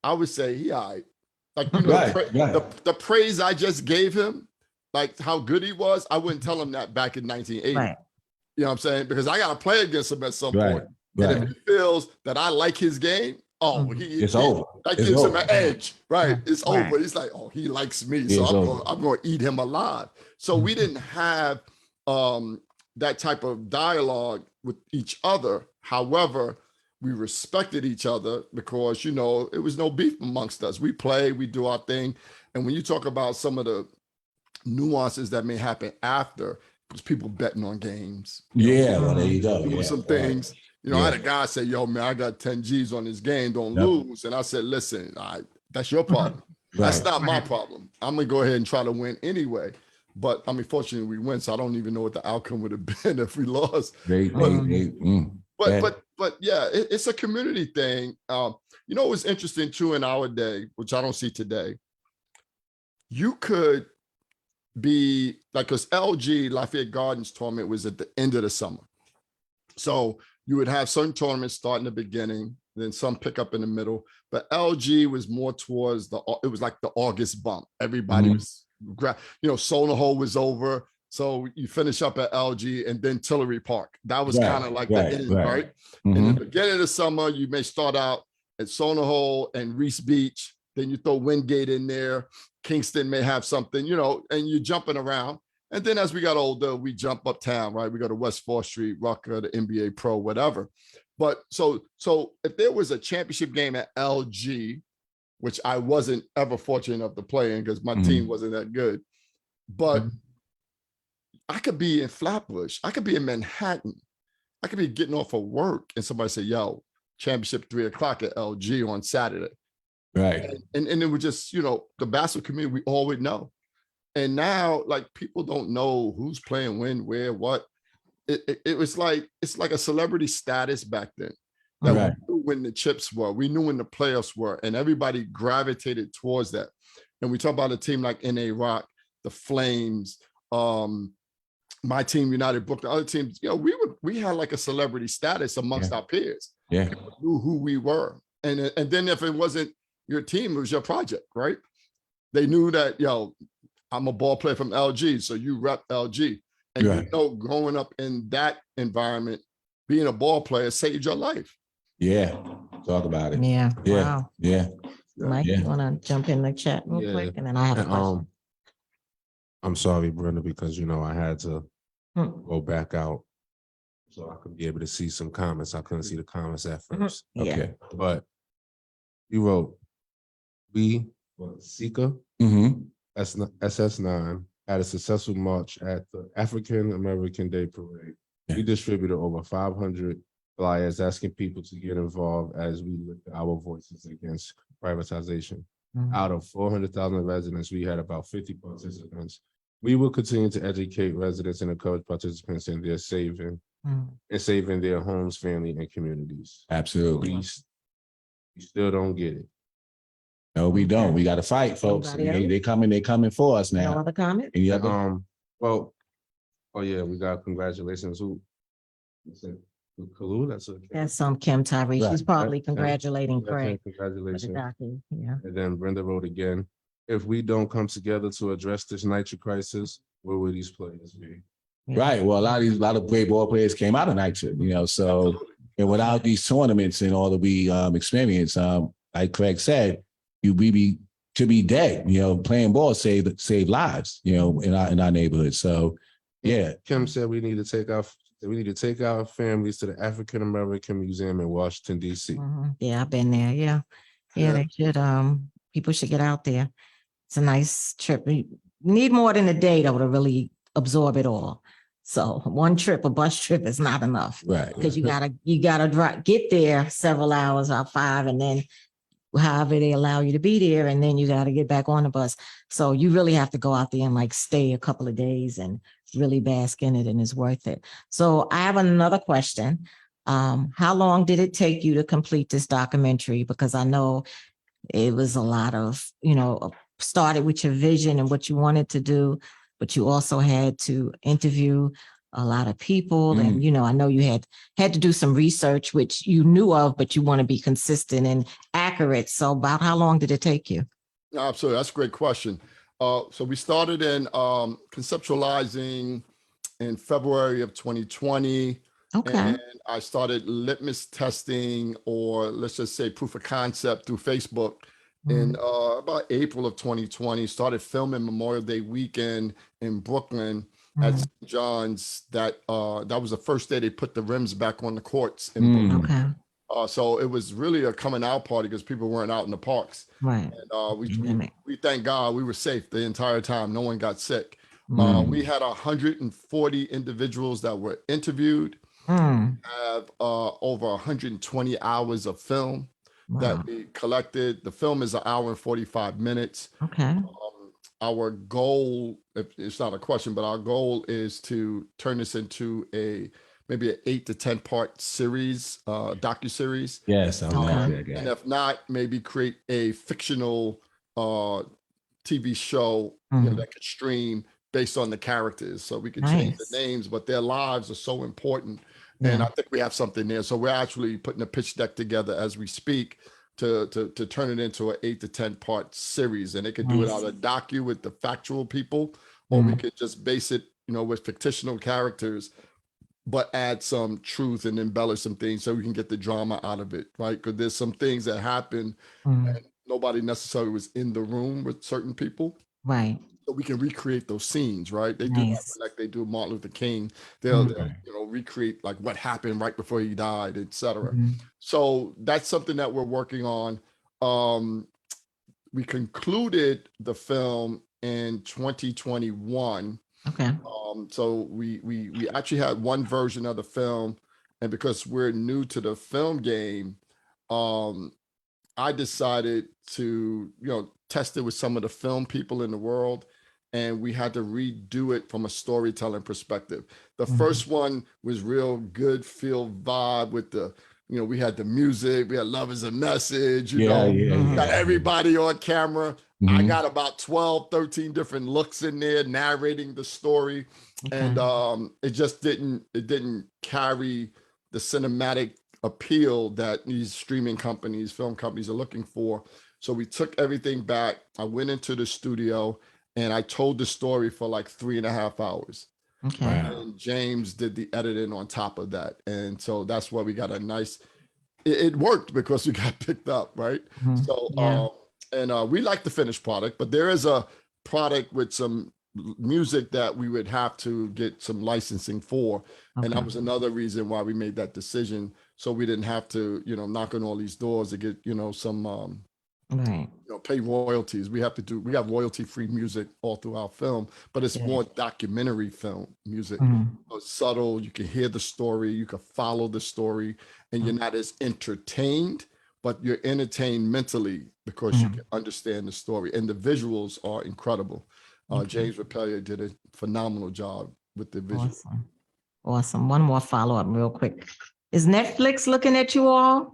I would say he all right. Like, you know, the praise I just gave him, like how good he was, I wouldn't tell him that back in 1980. Right. You know what I'm saying? Because I got to play against him at some point. Right. And if he feels that I like his game, it's over. That It's gives over. him an edge, right? It's Right. over. He's like, oh, he likes me, Yeah, so I'm going to eat him alive. So we didn't have that type of dialogue with each other. However, we respected each other because, you know, it was no beef amongst us. We play, we do our thing. And when you talk about some of the nuances that may happen after, because people betting on games. Well, there you go. Doing some things. You know, I had a guy say, yo, man, I got 10 G's on this game, don't lose. And I said, listen, that's your problem. That's not my problem. I'm going to go ahead and try to win anyway. But I mean, fortunately, we win, so I don't even know what the outcome would have been if we lost. But yeah, it's a community thing. You know, it was interesting too in our day, which I don't see today. You could be like, because LG Lafayette Gardens tournament was at the end of the summer. So you would have certain tournaments start in the beginning, then some pick up in the middle. But LG was more towards it was like the August bump. Everybody was, you know, Soul in the Hole was over. So you finish up at LG and then Tillery Park. That was kind of like the end, right? In the beginning of the summer, you may start out at Soul in the Hole and Reese Beach. Then you throw Wingate in there. Kingston may have something, you know, and you're jumping around. And then as we got older, we jump uptown, right? We go to West 4th Street, Rucker, the NBA Pro, whatever. But so if there was a championship game at LG, which I wasn't ever fortunate enough to play in because my team wasn't that good, but I could be in Flatbush. I could be in Manhattan. I could be getting off of work and somebody say, yo, championship 3:00 at LG on Saturday. Right. And it was just, you know, the basketball community, we all would know. And now, like, people don't know who's playing when, where, what. It was like, it's like a celebrity status back then. That we knew when the chips were, we knew when the playoffs were, and everybody gravitated towards that. And we talk about a team like NA Rock, the Flames, my team, United Brooklyn, other teams, you know, we had like a celebrity status amongst our peers. People knew who we were. And then if it wasn't your team, it was your project, right? They knew that, yo, I'm a ball player from LG, so you rep LG. And you know, growing up in that environment, being a ball player saved your life. Talk about it. Wow. Mike, Yeah. you want to jump in the chat real quick? And then I have a question. I'm sorry, Brenda, because, you know, I had to go back out so I could be able to see some comments. I couldn't see the comments at first. Okay. But you wrote, Sika, SS9 had a successful march at the African American Day Parade We distributed over 500 flyers asking people to get involved as we lift our voices against privatization. Mhm. Out of 400,000 residents, we had about 50 participants. We will continue to educate residents and encourage participants in their saving their homes, family, and communities. Absolutely. We still don't get it. No, we don't. We got to fight, folks. Anybody They coming for us No now. other comment? Any other? Well, oh yeah, we got congratulations. Who? Kalu, that's okay. That's Kim Tyree. She's Right. probably Right. congratulating Yeah, Craig. for the Congratulations. docu. Yeah. And then Brenda wrote again, if we don't come together to address this nitric crisis, where will these players be? Right. Well, a lot of great ball players came out of nitrate, so and without these tournaments and all that we experience, like Craig said, we to be dead, playing ball save lives, in our neighborhood. So yeah. Kim said we need to take our families to the African American Museum in Washington, D.C. Mhm. Yeah, I've been there. Yeah. Yeah. They should, people should get out there. It's a nice trip. We need more than a day though to really absorb it all. So one trip, a bus trip is not enough Right. because you gotta get there several hours, about 5, and then however they allow you to be there, and then you got to get back on the bus. So you really have to go out there and like stay a couple of days and really bask in it, and it's worth it. So I have another question. How long did it take you to complete this documentary? Because I know it was a lot of, started with your vision and what you wanted to do, but you also had to interview a lot of people. And, I know you had to do some research, which you knew of, but you want to be consistent and accurate. So about how long did it take you? Absolutely. That's a great question. So we started in conceptualizing in February of 2020. Okay. And I started litmus testing, or let's just say proof of concept, through Facebook in about April of 2020. Started filming Memorial Day weekend in Brooklyn at St. John's. That was the first day they put the rims back on the courts in Brooklyn. Okay. So it was really a coming out party because people weren't out in the parks. Right. And we thank God we were safe the entire time. No one got sick. We had 140 individuals that were interviewed. Have over 120 hours of film that we collected. The film is 1 hour and 45 minutes. Okay. Our goal, if it's not a question, but our goal is to turn this into maybe an 8 to 10 part series, docuseries. Yes. Okay. And if not, maybe create a fictional TV show that could stream based on the characters. So we could change the names, but their lives are so important. And I think we have something there. So we're actually putting a pitch deck together as we speak to turn it into an 8 to 10 part series. And they could do it out of docu with the factual people, or we could just base it, with fictional characters, but add some truth and embellish some things so we can get the drama out of it, right? Because there's some things that happen and nobody necessarily was in the room with certain people. Right. So we can recreate those scenes, right? They do that like they do Martin Luther King. They'll recreate like what happened right before he died, etc. So that's something that we're working on. We concluded the film in 2021. Okay. So we actually had one version of the film, and because we're new to the film game, I decided to test it with some of the film people in the world, and we had to redo it from a storytelling perspective. The first one was real good, feel vibe with the, we had the music, we had Love is a Message, got everybody on camera. I got about 12, 13 different looks in there narrating the story. And it just didn't carry the cinematic appeal that these streaming companies, film companies are looking for. So we took everything back. I went into the studio and I told the story for like 3.5 hours. Okay. And James did the editing on top of that. And so that's why we got a nice, it worked because we got picked up, right? So, we like the finished product, but there is a product with some music that we would have to get some licensing for. And that was another reason why we made that decision. So we didn't have to, knock on all these doors to get, some, pay royalties. We have royalty-free music all through our film, but it's Yeah. more documentary film music. Mhm. So it's subtle. You can hear the story, you can follow the story, and you're not as entertained, but you're entertained mentally because you Mhm. can understand the story. And the visuals are incredible. Okay. James Rappelia did a phenomenal job with the visuals. Awesome. Awesome. One more follow-up real quick. Is Netflix looking at you all?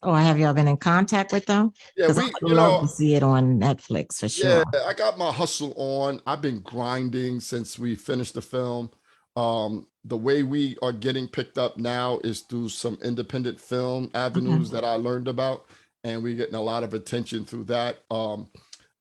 Or have y'all been in contact with them? Yeah, Because I would love to see it on Netflix for yeah, sure. I got my hustle on. I've been grinding since we finished the film. The way we are getting picked up now is through some independent film avenues that I learned about, and we're getting a lot of attention through that.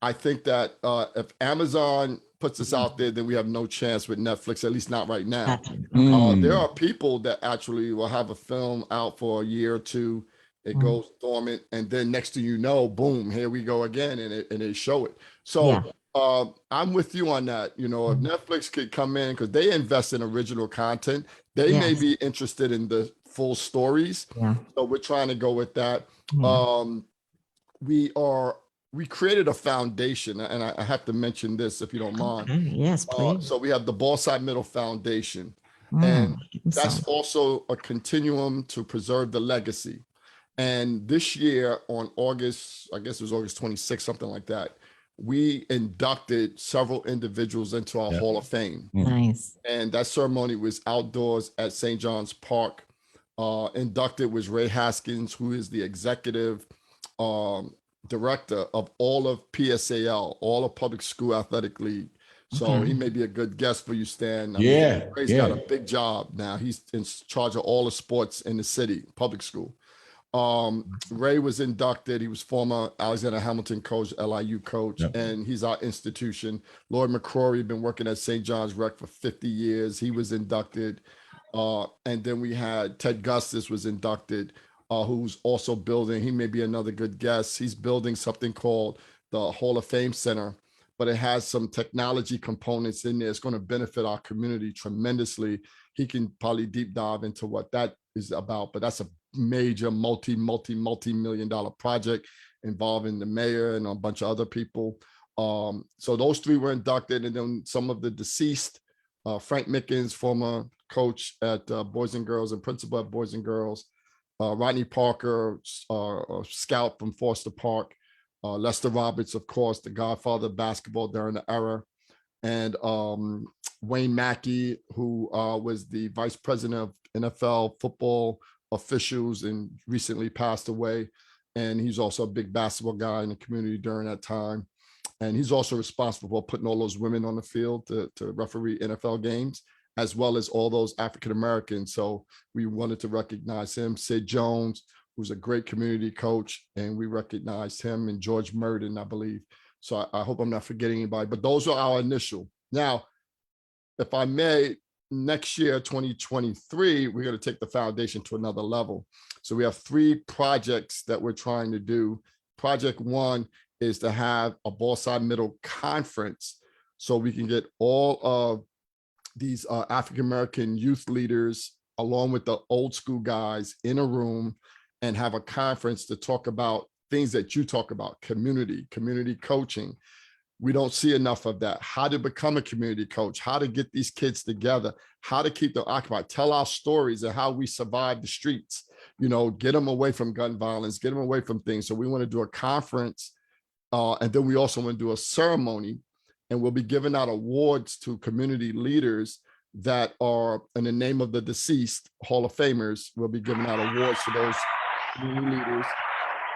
I think that if Amazon puts us out there, then we have no chance with Netflix, at least not right now. Gotcha. There are people that actually will have a film out for a year or two. It goes dormant, and then next thing you know, boom, here we go again, and they show it. So Yeah. I'm with you on that. If Netflix could come in because they invest in original content, they may Yes. be interested in the full stories. Yeah. So we're trying to go with that. Yeah. We created a foundation, and I have to mention this if you don't mind. Okay. Yes, please. So we have the Ballside Middle Foundation, and that's also a continuum to preserve the legacy. And this year on August, I guess it was August 26th, something like that, we inducted several individuals into our Hall of Fame. Nice. And that ceremony was outdoors at St. John's Park. Inducted was Ray Haskins, who is the executive director of all of PSAL, all of Public School Athletic League. So he may be a good guest for you, Stan. I mean, Ray's got a big job now. He's in charge of all the sports in the city, public school. Ray was inducted. He was former Alexander Hamilton coach, LIU coach, and he's our institution. Lloyd McCrory been working at St. John's Rec for 50 years. He was inducted. And then we had Ted Gustis was inducted, who's also building. He may be another good guest. He's building something called the Hall of Fame Center, but it has some technology components in there. It's going to benefit our community tremendously. He can probably deep dive into what that is about, but that's a major multi-million-dollar project involving the mayor and a bunch of other people. So those three were inducted, and then some of the deceased, Frank Mickens, former coach at Boys and Girls and principal at Boys and Girls, Rodney Parker, scout from Foster Park, Lester Roberts, of course, the godfather of basketball during the era, and Wayne Mackey, who was the vice president of NFL football officials and recently passed away. And he's also a big basketball guy in the community during that time. And he's also responsible for putting all those women on the field to referee NFL games, as well as all those African-Americans. So we wanted to recognize him. Sid Jones, who's a great community coach, and we recognized him, and George Murden, I believe. So I hope I'm not forgetting anybody, but those are our initial. Now, if I may, next year, 2023, we're going to take the foundation to another level. So we have 3 projects that we're trying to do. Project 1 is to have a Ballside Middle conference so we can get all of these African-American youth leaders along with the old school guys in a room and have a conference to talk about things that you talk about, community coaching. We don't see enough of that. How to become a community coach, how to get these kids together, how to keep them occupied, tell our stories of how we survived the streets, get them away from gun violence, get them away from things. So we want to do a conference. And then we also want to do a ceremony, and we'll be giving out awards to community leaders that are in the name of the deceased Hall of Famers. We'll be giving out awards to those community leaders.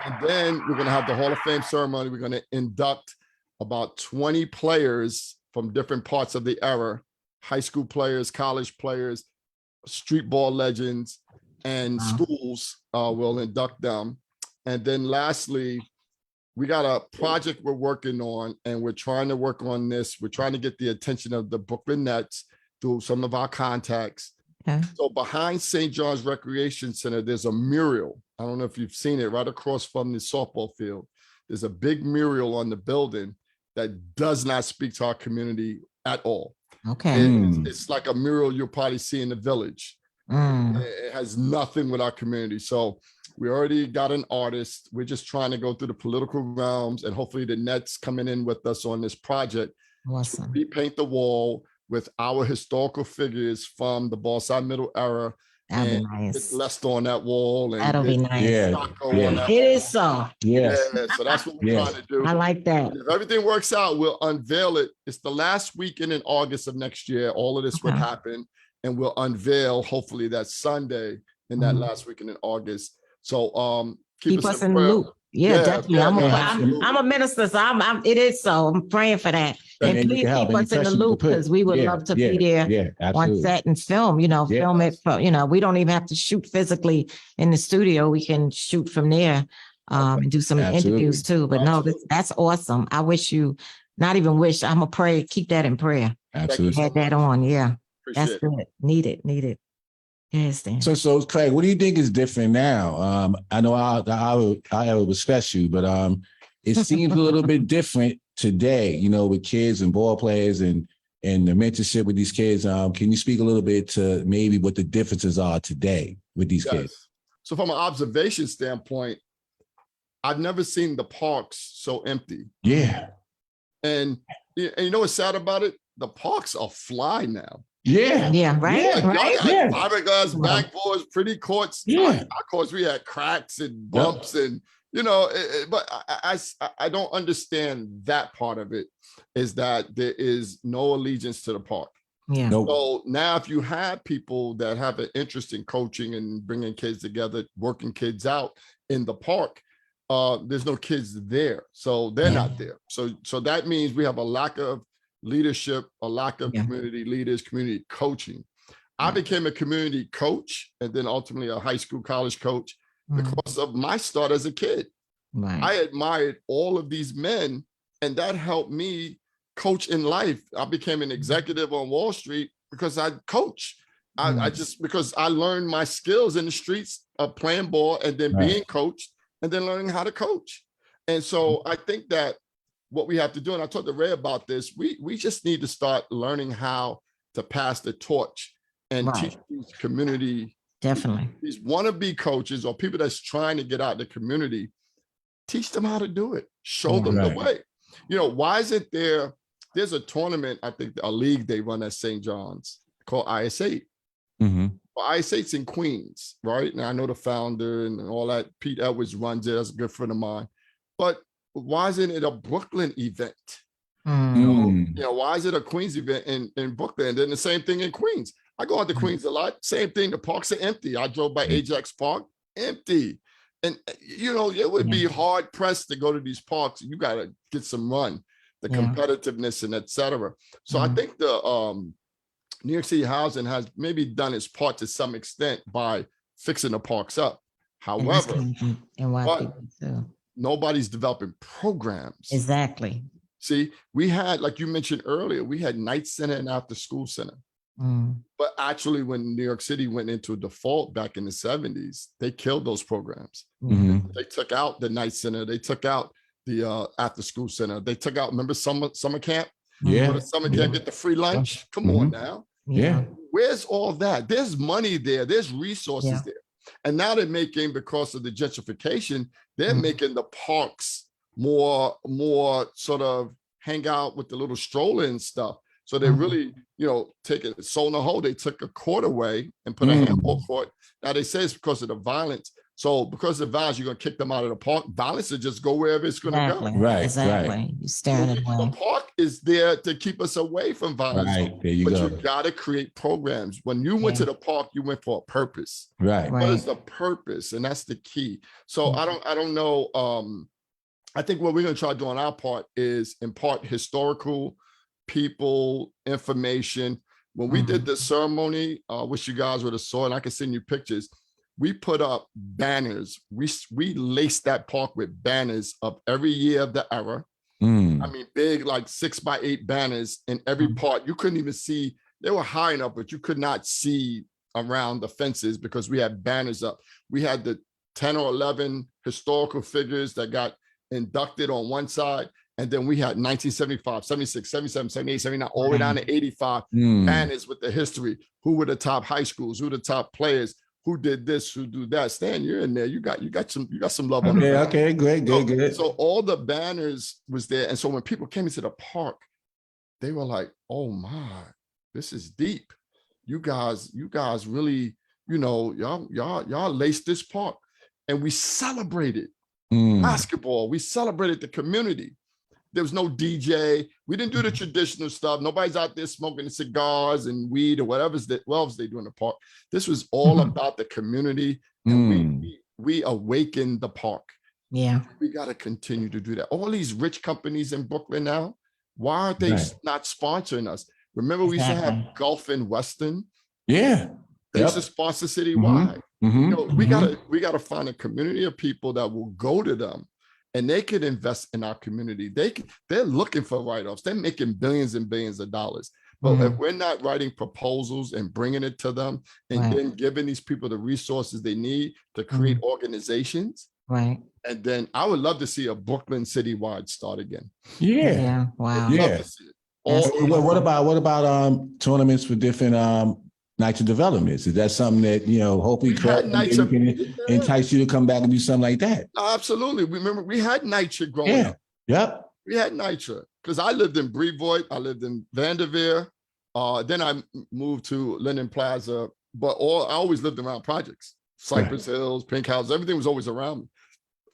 And then we're going to have the Hall of Fame ceremony. We're going to induct about 20 players from different parts of the era, high school players, college players, street ball legends, and schools will induct them. And then lastly, we got a project we're working on, and we're trying to work on this. We're trying to get the attention of the Brooklyn Nets through some of our contacts. Okay. So behind St. John's Recreation Center, there's a mural. I don't know if you've seen it, right across from the softball field. There's a big mural on the building that does not speak to our community at all. Okay. It's like a mural you'll probably see in the village. It has nothing with our community. So We already got an artist. We're just trying to go through the political realms, and hopefully the Nets coming in with us on this project. Awesome. Repaint the wall with our historical figures from the Ballside Middle era. That'll be And nice. get less on that wall. And That'll be get nice. Yeah. stucco Yeah. on that It wall. is so. Yes. Yeah, so that's what we're Yes. trying to do. I like that. If everything works out, we'll unveil it. It's the last weekend in August of next year. All of this would Okay. happen, and we'll unveil hopefully that Sunday in that Mhm. last weekend in August. So Keep us in the prayer. loop. Yeah, Yeah, definitely. yeah, I'm a minister, so it is so. I'm praying for that. And And you please can help. keep Any us in the question you loop can put. because we would Yeah, love to yeah, be there Yeah, on absolutely. set and film, Yeah. film it for, we don't even have to shoot physically in the studio. We can shoot from there and do some Absolutely. interviews too. But no, that's awesome. I wish you, not even wish, I'm going to pray, keep that in prayer. Absolutely. Add that on. Yeah, that's Appreciate it. good. Need it. Yes, Dan. So Craig, what do you think is different now? I know I respect you, but it seems a little bit different today, with kids and ball players and the mentorship with these kids. Can you speak a little bit to maybe what the differences are today with these kids? Yes. So from an observation standpoint, I've never seen the parks so empty. Yeah. And you know what's sad about it? The parks are fly now. Yeah. Yeah, right? Yeah, Right? Yeah. Fiberglass backboards, pretty courts. Yeah. Our courts, we had cracks and bumps and, but I don't understand that part of it, is that there is no allegiance to the park. Yeah. Nope. So now if you have people that have an interest in coaching and bringing kids together, working kids out in the park, there's no kids there. So they're not there. So that means we have a lack of leadership, a lack of community leaders, community coaching. I became a community coach and then ultimately a high school, college coach because of my start as a kid. Right. I admired all of these men, and that helped me coach in life. I became an executive on Wall Street because I coach. I just, because I learned my skills in the streets of playing ball and then being coached and then learning how to coach. And so I think that what we have to do, and I talked to Ray about this, we just need to start learning how to pass the torch and teach these community, Definitely. these wannabe coaches or people that's trying to get out the community, teach them how to do it, show them the way. Why isn't there's a tournament, I think a league they run at St. John's called IS8. Mm-hmm. Well, IS8's in Queens, right? Now I know the founder and all that. Pete Edwards runs it. That's a good friend of mine. But why isn't it a Brooklyn event? Why is it a Queens event in Brooklyn? And then the same thing in Queens. I go out to Queens a lot. Same thing. The parks are empty. I drove by Ajax Park, empty. And, it would be hard pressed to go to these parks. You got to get some run, the competitiveness and et cetera. So I think the New York City Housing has maybe done its part to some extent by fixing the parks up. However, nobody's developing programs. Exactly. See, we had, like you mentioned earlier, we had night center and after school center. But actually, when New York City went into a default back in the 70s, they killed those programs. They took out the night center. They took out the after school center. They took out, remember summer camp? Yeah. The summer camp, get the free lunch. Come on now. Yeah. Where's all that? There's money there. There's resources there. And now they're making, because of the gentrification, they're making the parks more sort of hang out with the little stroller and stuff. So they really, taking Solna Hole, they took a court away and put a handball court. Now they say it's because of the violence. So because of the violence, you're going to kick them out of the park. Violence will just go wherever it's going to go. Right. Exactly. You're staring at The park is there to keep us away from violence. Right. There you but go. you got to create programs. When you went to the park, you went for a purpose. Right. What is the purpose? And that's the key. So I don't know. I think what we're going to try to do on our part is impart historical people information. When we did the ceremony, wish you guys would have saw it. I can send you pictures. We put up banners. We laced that park with banners of every year of the era. I mean, big, like 6x8 banners in every part. You couldn't even see. They were high enough, but you could not see around the fences because we had banners up. We had the 10 or 11 historical figures that got inducted on one side. And then we had 1975, 76, 77, 78, 79, all the way down to 85 banners with the history. Who were the top high schools? Who were the top players? who did this, who do that. Stan, you're in there. You got some love on the Okay, back. okay, good. So all the banners was there. And so when people came into the park, they were like, oh my, this is deep. You guys really, y'all laced this park. And we celebrated basketball. We celebrated the community. There was no DJ. We didn't do the traditional stuff. Nobody's out there smoking cigars and weed or whatever else they do in the park. This was all about the community. And we awakened the park. Yeah. We got to continue to do that. All these rich companies in Brooklyn now, why aren't they not sponsoring us? Remember, we used to have Gulf and Western. Yeah. They used to sponsor citywide. We gotta find a community of people that will go to them, and they could invest in our community. They're looking for write-offs. They're making billions and billions of dollars. But if we're not writing proposals and bringing it to them, and then giving these people the resources they need to create organizations, right? And then I would love to see a Brooklyn citywide start again. Yeah. Wow. Yeah. What about tournaments for different NYCHA developments? Is that something that hopefully can entice you to come back and do something like that? Absolutely. Remember, we had NYCHA growing up. Yep. We had NYCHA because I lived in Brevoort, I lived in Vanderveer. Then I moved to Linden Plaza, but I always lived around projects, Cypress Hills, Pink House, everything was always around me.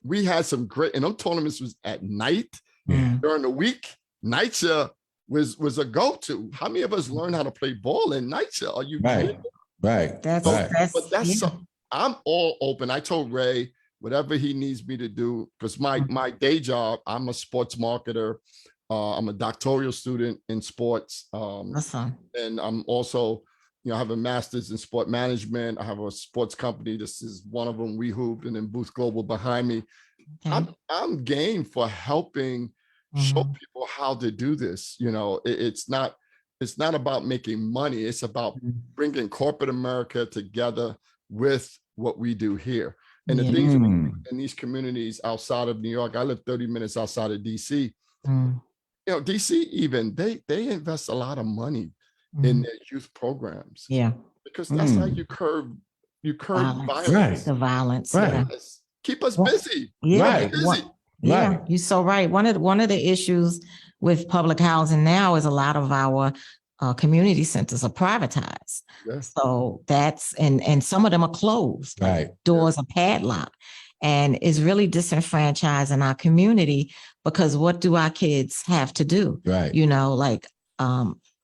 We had some great, and those tournaments was at night. During the week. NYCHA was a go-to. How many of us learned how to play ball in NYCHA? Are you kidding? Right. That's Something. I'm all open. I told Ray whatever he needs me to do, because my day job, I'm a sports marketer. I'm a doctoral student in sports. awesome. And I'm also, I have a master's in sport management. I have a sports company. This is one of them, We Hoop, and then Boothe Global behind me. Okay. I'm game for helping show people how to do this. It's not about making money. It's about bringing corporate America together with what we do here. And the things in these communities outside of New York, I live 30 minutes outside of DC. DC even, they invest a lot of money in their youth programs. Yeah. Because that's how you curb violence. Right. The violence. Right. Yeah. Keep us busy. Yeah. Busy. Yeah, you're so right. One of the issues with public housing now is a lot of our community centers are privatized. Yes. So that's and some of them are closed. Right. Doors are padlocked, and it's really disenfranchising our community because what do our kids have to do? Right.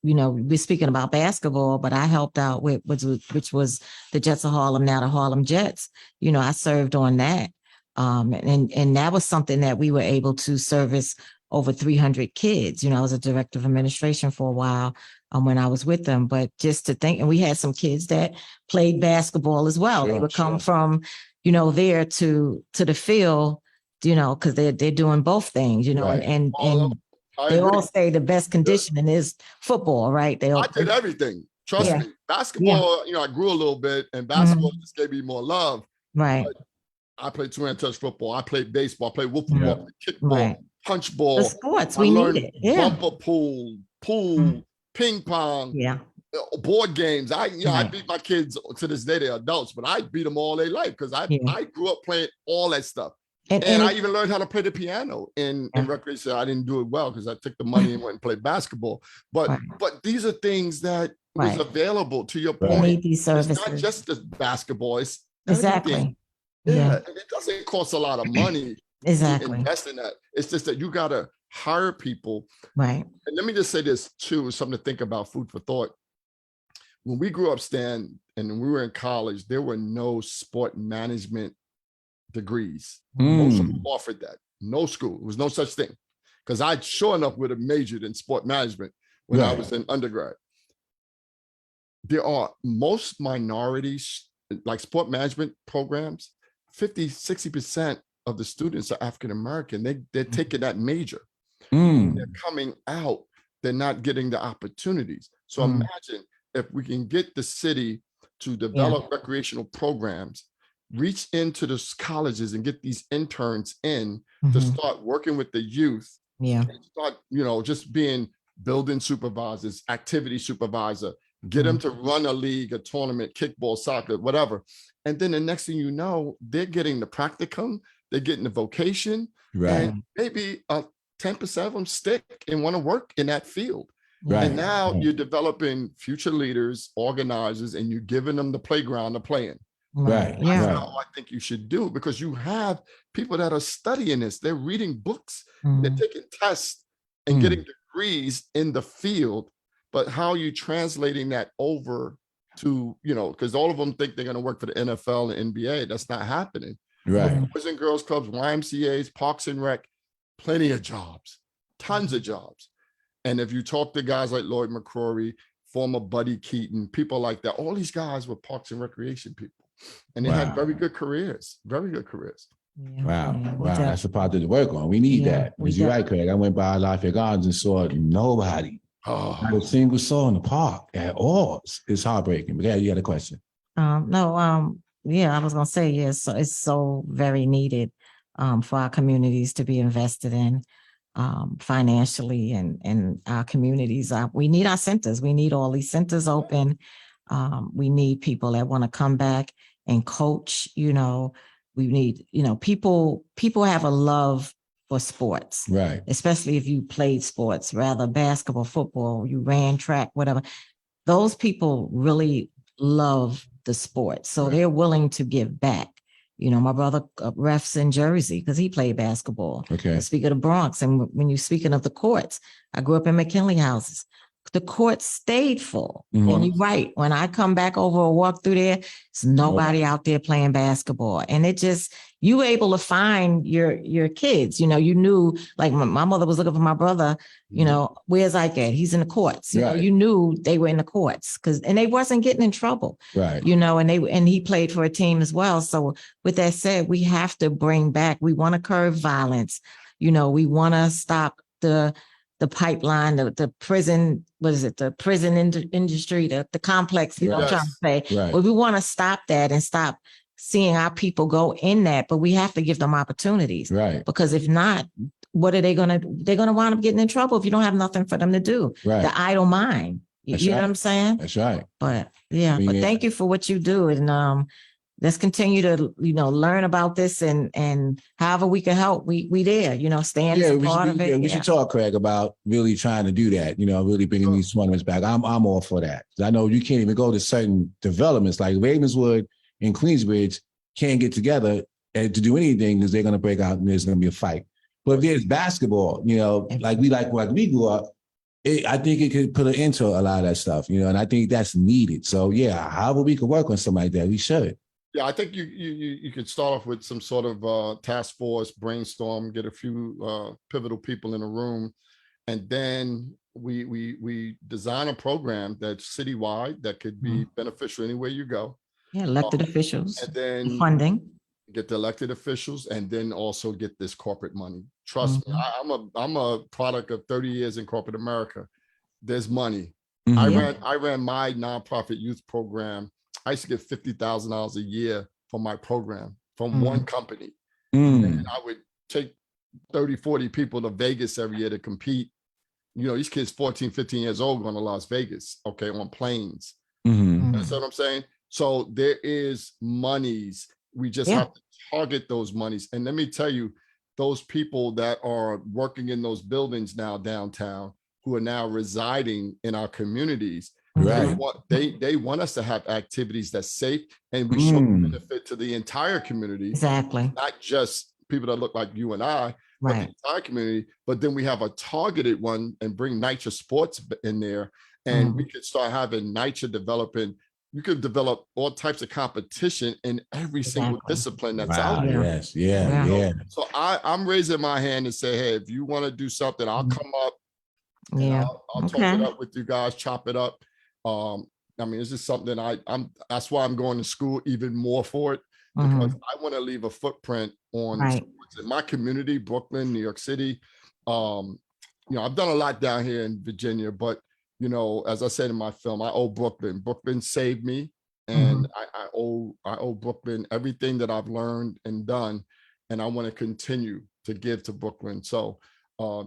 We're speaking about basketball, but I helped out with which was the Jets of Harlem, now the Harlem Jets. I served on that. And that was something that we were able to service over 300 kids. I was a director of administration for a while when I was with them, but just to think, and we had some kids that played basketball as well. They would come from, there to the field, because they're doing both things, and they all say the best conditioning is football, right? I did everything. Trust me. Basketball, I grew a little bit, and basketball just gave me more love. Right. But I played two-hand touch football. I played baseball. I played whooping ball, kickball, punch ball. The sports we needed. Yeah. Bumper pool, ping pong. Yeah. Board games. I beat my kids to this day. They're adults, but I beat them all their life because I grew up playing all that stuff. And I even learned how to play the piano in recreation. I didn't do it well because I took the money and went and played basketball. But these are things that was available. To your point, need these services. It's not just the basketball. It's exactly. everything. Yeah, and it doesn't cost a lot of money exactly to invest in that. It's just that you got to hire people. Right. And let me just say this too, something to think about, food for thought. When we grew up, Stan, and we were in college, there were no sport management degrees. No school offered that. No school. It was no such thing. Because I sure enough would have majored in sport management when I was in undergrad. There are most minorities, like sport management programs, 50-60% of the students are African-American. They're taking that major. They're coming out. They're not getting the opportunities. So imagine if we can get the city to develop recreational programs, reach into the colleges and get these interns in to start working with the youth. Yeah. And start, just being building supervisors, activity supervisor, get them to run a league, a tournament, kickball, soccer, whatever. And then the next thing you know, they're getting the practicum, they're getting the vocation, Right. and maybe 10% of them stick and want to work in that field. Right. And now Right. you're developing future leaders, organizers, and you're giving them the playground to play in. Right. Yeah. Right. That's how I think you should do, because you have people that are studying this. They're reading books, they're Mhm. taking tests and Mm. getting degrees in the field. But how are you translating that over to, because all of them think they're going to work for the NFL and NBA. That's not happening. Right. Boys and girls clubs, YMCAs, Parks and Rec, plenty of jobs, tons of jobs. And if you talk to guys like Lloyd McCrory, former Buddy Keaton, people like that, all these guys were Parks and Recreation people. And they had Wow. very good careers, very good careers. Yeah. Wow. Yeah, we Wow. def- That's the part to work on. We need Yeah, that. we You're def- right, Craig. I went by Lafayette Gardens and saw nobody, not a Oh, single soul in the park at all. It's heartbreaking. But yeah, you had a question. No, yeah, I was gonna say, yes, so it's so very needed for our communities to be invested in financially and our communities. We need our centers. We need all these centers open. We need people that want to come back and coach, we need, people have a love for sports, Right. especially if you played sports, rather basketball, football, you ran track, whatever. Those people really love the sport. So Right. they're willing to give back. My brother refs in Jersey because he played basketball. Okay. I speak of the Bronx. And when you're speaking of the courts, I grew up in McKinley houses. The courts stayed full. Mhm. And you're right. When I come back over or walk through there, it's nobody out there playing basketball. And it just, you able to find your kids. You knew, like my mother was looking for my brother, where's Ike at? He's in the courts. Right. You knew they were in the courts and they wasn't getting in trouble. Right. And he played for a team as well. So with that said, we have to bring back, we want to curb violence. We want to stop the pipeline, the prison, what is it? The prison industry, the complex, I'm trying to say, Right. but we want to stop that and stop seeing our people go in that, but we have to give them opportunities. Right. Because if not, what are they're going to wind up getting in trouble if you don't have nothing for them to do. Right. The idle mind. That's You know right. what I'm saying? That's right. But yeah, I mean, but yeah. thank you for what you do. And let's continue to, learn about this and however we can help, we there, stand as a part of it. We should talk, Craig, about really trying to do that, really bringing these tournaments back. I'm all for that. I know you can't even go to certain developments like Ravenswood and Queensbridge can't get together and to do anything because they're going to break out and there's going to be a fight. But if there's basketball, like we grew up, I think it could put an end to a lot of that stuff, and I think that's needed. So yeah, however we could work on something like that, we should. yeah, I think you could start off with some sort of task force, brainstorm, get a few pivotal people in a room, and then we design a program that's citywide that could be beneficial anywhere you go. Yeah, elected officials, And then funding. get the elected officials, and then also get this corporate money. Trust me, I'm a product of 30 years in corporate America. There's money. Mhm. I ran my nonprofit youth program. I used to get $50,000 a year for my program from one company. Mm. And I would take 30, 40 people to Vegas every year to compete. These kids 14, 15 years old going to Las Vegas, okay, on planes. Mhm. That's what I'm saying. So there is monies. We just have to target those monies. And let me tell you, those people that are working in those buildings now downtown, who are now residing in our communities, Right. they want us to have activities that's safe and we show benefit to the entire community, Exactly. not just people that look like you and I, but the Right. entire community. But then we have a targeted one and bring NYCHA sports in there, and we could start having NYCHA developing. You could develop all types of competition in every single Exactly. discipline that's Wow. out there. Yes. Yeah. Yeah. Yeah. So I'm raising my hand and say, hey, if you want to do something, I'll come up. And Yeah. I'll talk it up with you guys, chop it up. I mean, it's just something that's why I'm going to school even more for it, because I want to leave a footprint on sports in my community, Brooklyn, New York City. I've done a lot down here in Virginia, but as I said in my film, I owe Brooklyn. Brooklyn saved me, and I owe Brooklyn everything that I've learned and done, and I want to continue to give to Brooklyn. So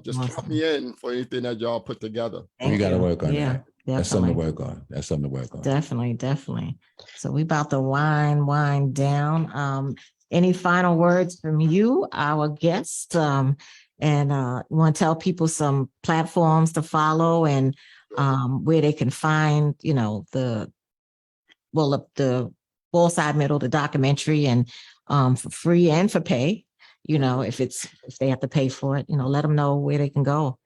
Just count Awesome. me in for anything that y'all put together. Thank We got to you. work on Yeah, that. That's something to definitely. work on. That's something to work on. Definitely, definitely. So we about to wind down. Any final words from you, our guest? And you want to tell people some platforms to follow and where they can find, the Ball Side Middle, the documentary, and for free and for pay. If they have to pay for it, let them know where they can go.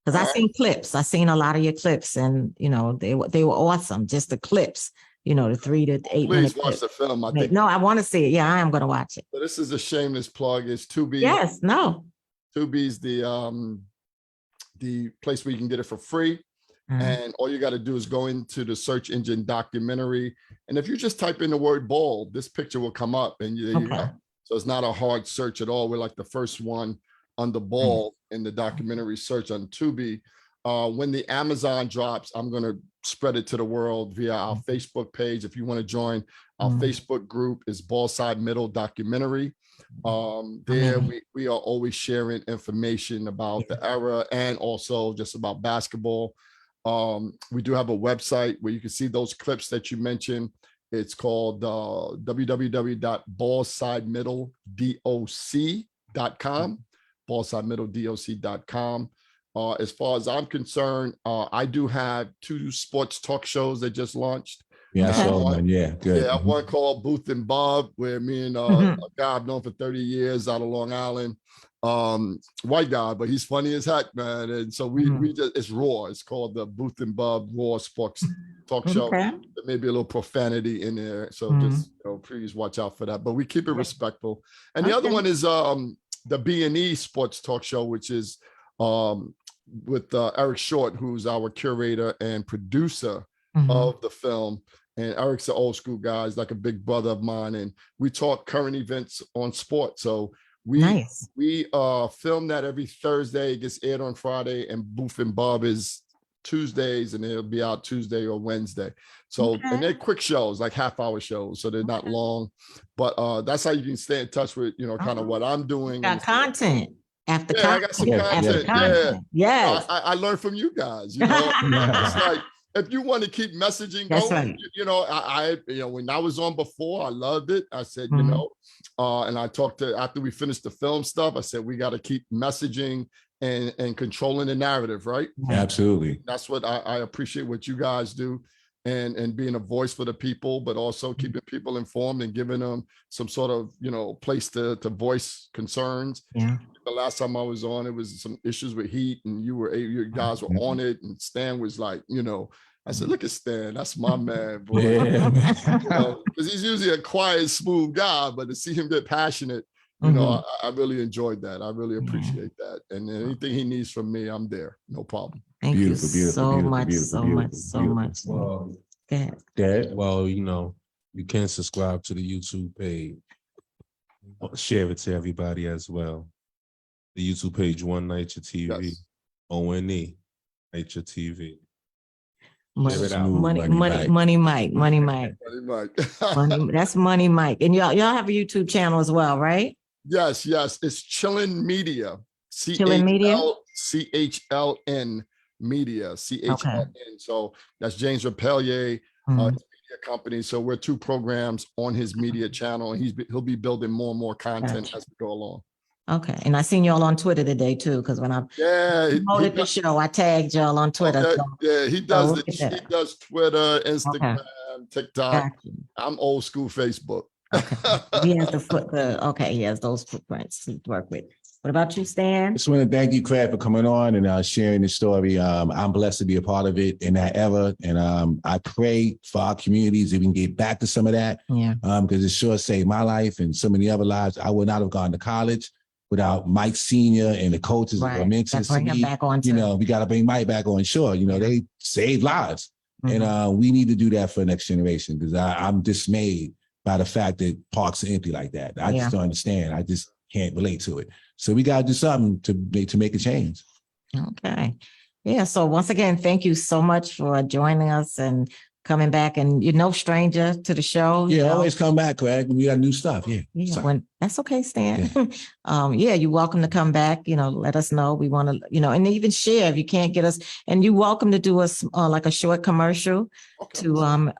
Because I seen clips. I seen a lot of your clips, and they were awesome. Just the clips, the 3 to 8 Please minute watch clips. the film. I think No, I want to see it. Yeah, I am going to watch it. so. This is a shameless plug. It's Tubi. Yes, no. Tubi's the place where you can get it for free. And all you got to do is go into the search engine documentary. And if you just type in the word ball, this picture will come up, and there you go. So it's not a hard search at all. We're like the first one on the ball in the documentary search on Tubi. When the Amazon drops, I'm going to spread it to the world via our Facebook page. If you want to join our Facebook group, is Ball Side Middle Documentary. There we are always sharing information about the era and also just about basketball. We do have a website where you can see those clips that you mentioned. It's called www.ballsidemiddledoc.com, ballsidemiddledoc.com. As far as I'm concerned, I do have 2 sports talk shows that just launched. Yeah, I saw one. Yeah, good. Yeah, one called Boothe and Bob, where me and a guy I've known for 30 years out of Long Island, white guy, but he's funny as heck, man. And so we just, it's raw. It's called the Boothe and Bob Raw Sports Talk Show. Okay. There may be a little profanity in there, so just please watch out for that. But we keep it respectful. And the other one is the B&E Sports Talk Show, which is with Eric Short, who's our curator and producer of the film. And Eric's an old school guy. He's like a big brother of mine. And we talk current events on sport. So we film that every Thursday. It gets aired on Friday, and Boothe and Bob is Tuesdays, and it'll be out Tuesday or Wednesday. So and they're quick shows, like half-hour shows, so they're not long. But that's how you can stay in touch with kind of what I'm doing. Got content. After yeah, I got some content. Yeah. Yes. I learned from you guys. It's like, if you want to keep messaging That's going, right. I when I was on before, I loved it. I said, and I talked to, after we finished the film stuff, I said, we got to keep messaging and controlling the narrative, right? Absolutely. That's what I appreciate what you guys do, and being a voice for the people, but also keeping people informed and giving them some sort of, place to voice concerns. Yeah. The last time I was on, it was some issues with heat, and you guys were on it, and Stan was like, I said, look at Stan, that's my man, boy. Because he's usually a quiet, smooth guy, but to see him get passionate, I really enjoyed that. I really appreciate that. And anything he needs from me, I'm there. No problem. Thank you so much. Well, well, you can subscribe to the YouTube page. Share it to everybody as well. The YouTube page, One Nature TV, Yes. ONE, Nature TV. Money Mike. That's Money Mike. And y'all have a YouTube channel as well, right? Yes. It's Chillin Media. Chillin Media? CHLN Media. CHLN. So that's James Rapelier, media company. So we're 2 programs on his media channel, and he'll be building more and more content as we go along. Okay. And I seen y'all on Twitter today too, because when I promoted the show, I tagged y'all on Twitter. He does he does Twitter, Instagram, TikTok. I'm old school Facebook. He has he has those footprints to work with. What about you, Stan? Just want to thank you, Craig, for coming on and sharing the story. I'm blessed to be a part of it in that era. And I pray for our communities that we can get back to some of that. Yeah. Because it sure saved my life and so many other lives. I would not have gone to college without Mike Sr. and the coaches that were mentioned to me. Back on we got to bring Mike back on shore. They saved lives. And we need to do that for the next generation, because I'm dismayed by the fact that parks are empty like that. I just don't understand. I just can't relate to it. So we got to do something to make a change. Okay. Yeah. So once again, thank you so much for joining us and coming back, and you're no stranger to the show. you Yeah, know. always come back, Craig. We got new stuff. Yeah. Yeah, Sorry. that's okay, Stan. Yeah, you're welcome to come back. Let us know. We want to, and even share if you can't get us. And you're welcome to do us like a short commercial Okay. to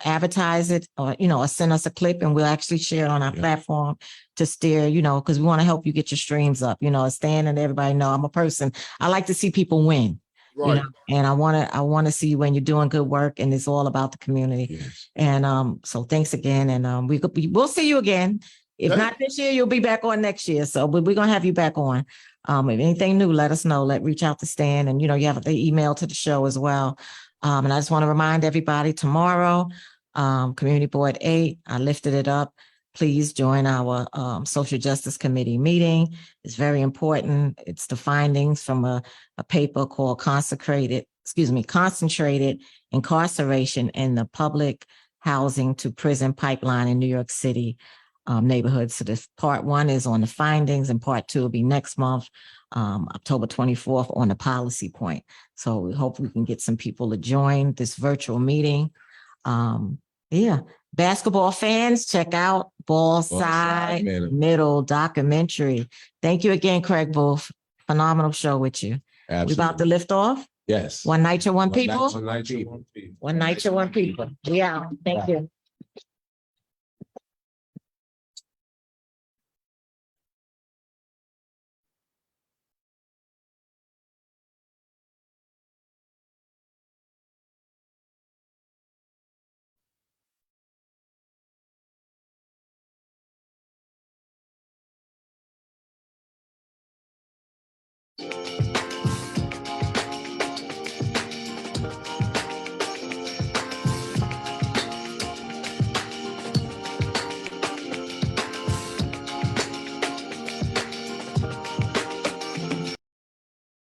advertise it, or send us a clip, and we'll actually share it on our Yeah. platform to steer. Because we want to help you get your streams up. Stan and everybody know I'm a person. I like to see people win. Right. And I want to see when you're doing good work, and it's all about the community. Yes. And so thanks again, and we'll see you again. If Yeah. not this year, you'll be back on next year. So we're gonna have you back on. If anything new, let us know. Reach out to Stan, and you have the email to the show as well. And I just want to remind everybody tomorrow, Community Board 8, I lifted it up. Please join our Social Justice Committee meeting. It's very important. It's the findings from a paper called Concentrated Incarceration in the Public Housing to Prison Pipeline in New York City neighborhoods. So this part 1 is on the findings, and part 2 will be next month, October 24th, on the policy point. So we hope we can get some people to join this virtual meeting. Yeah. Basketball fans, check out Ball Side Middle documentary. Thank you again, Craig Boothe. Phenomenal show with you. Absolutely. We about to lift off. Yes. One night to one people. One night, you won't be. One night to one people. Yeah. Thank you.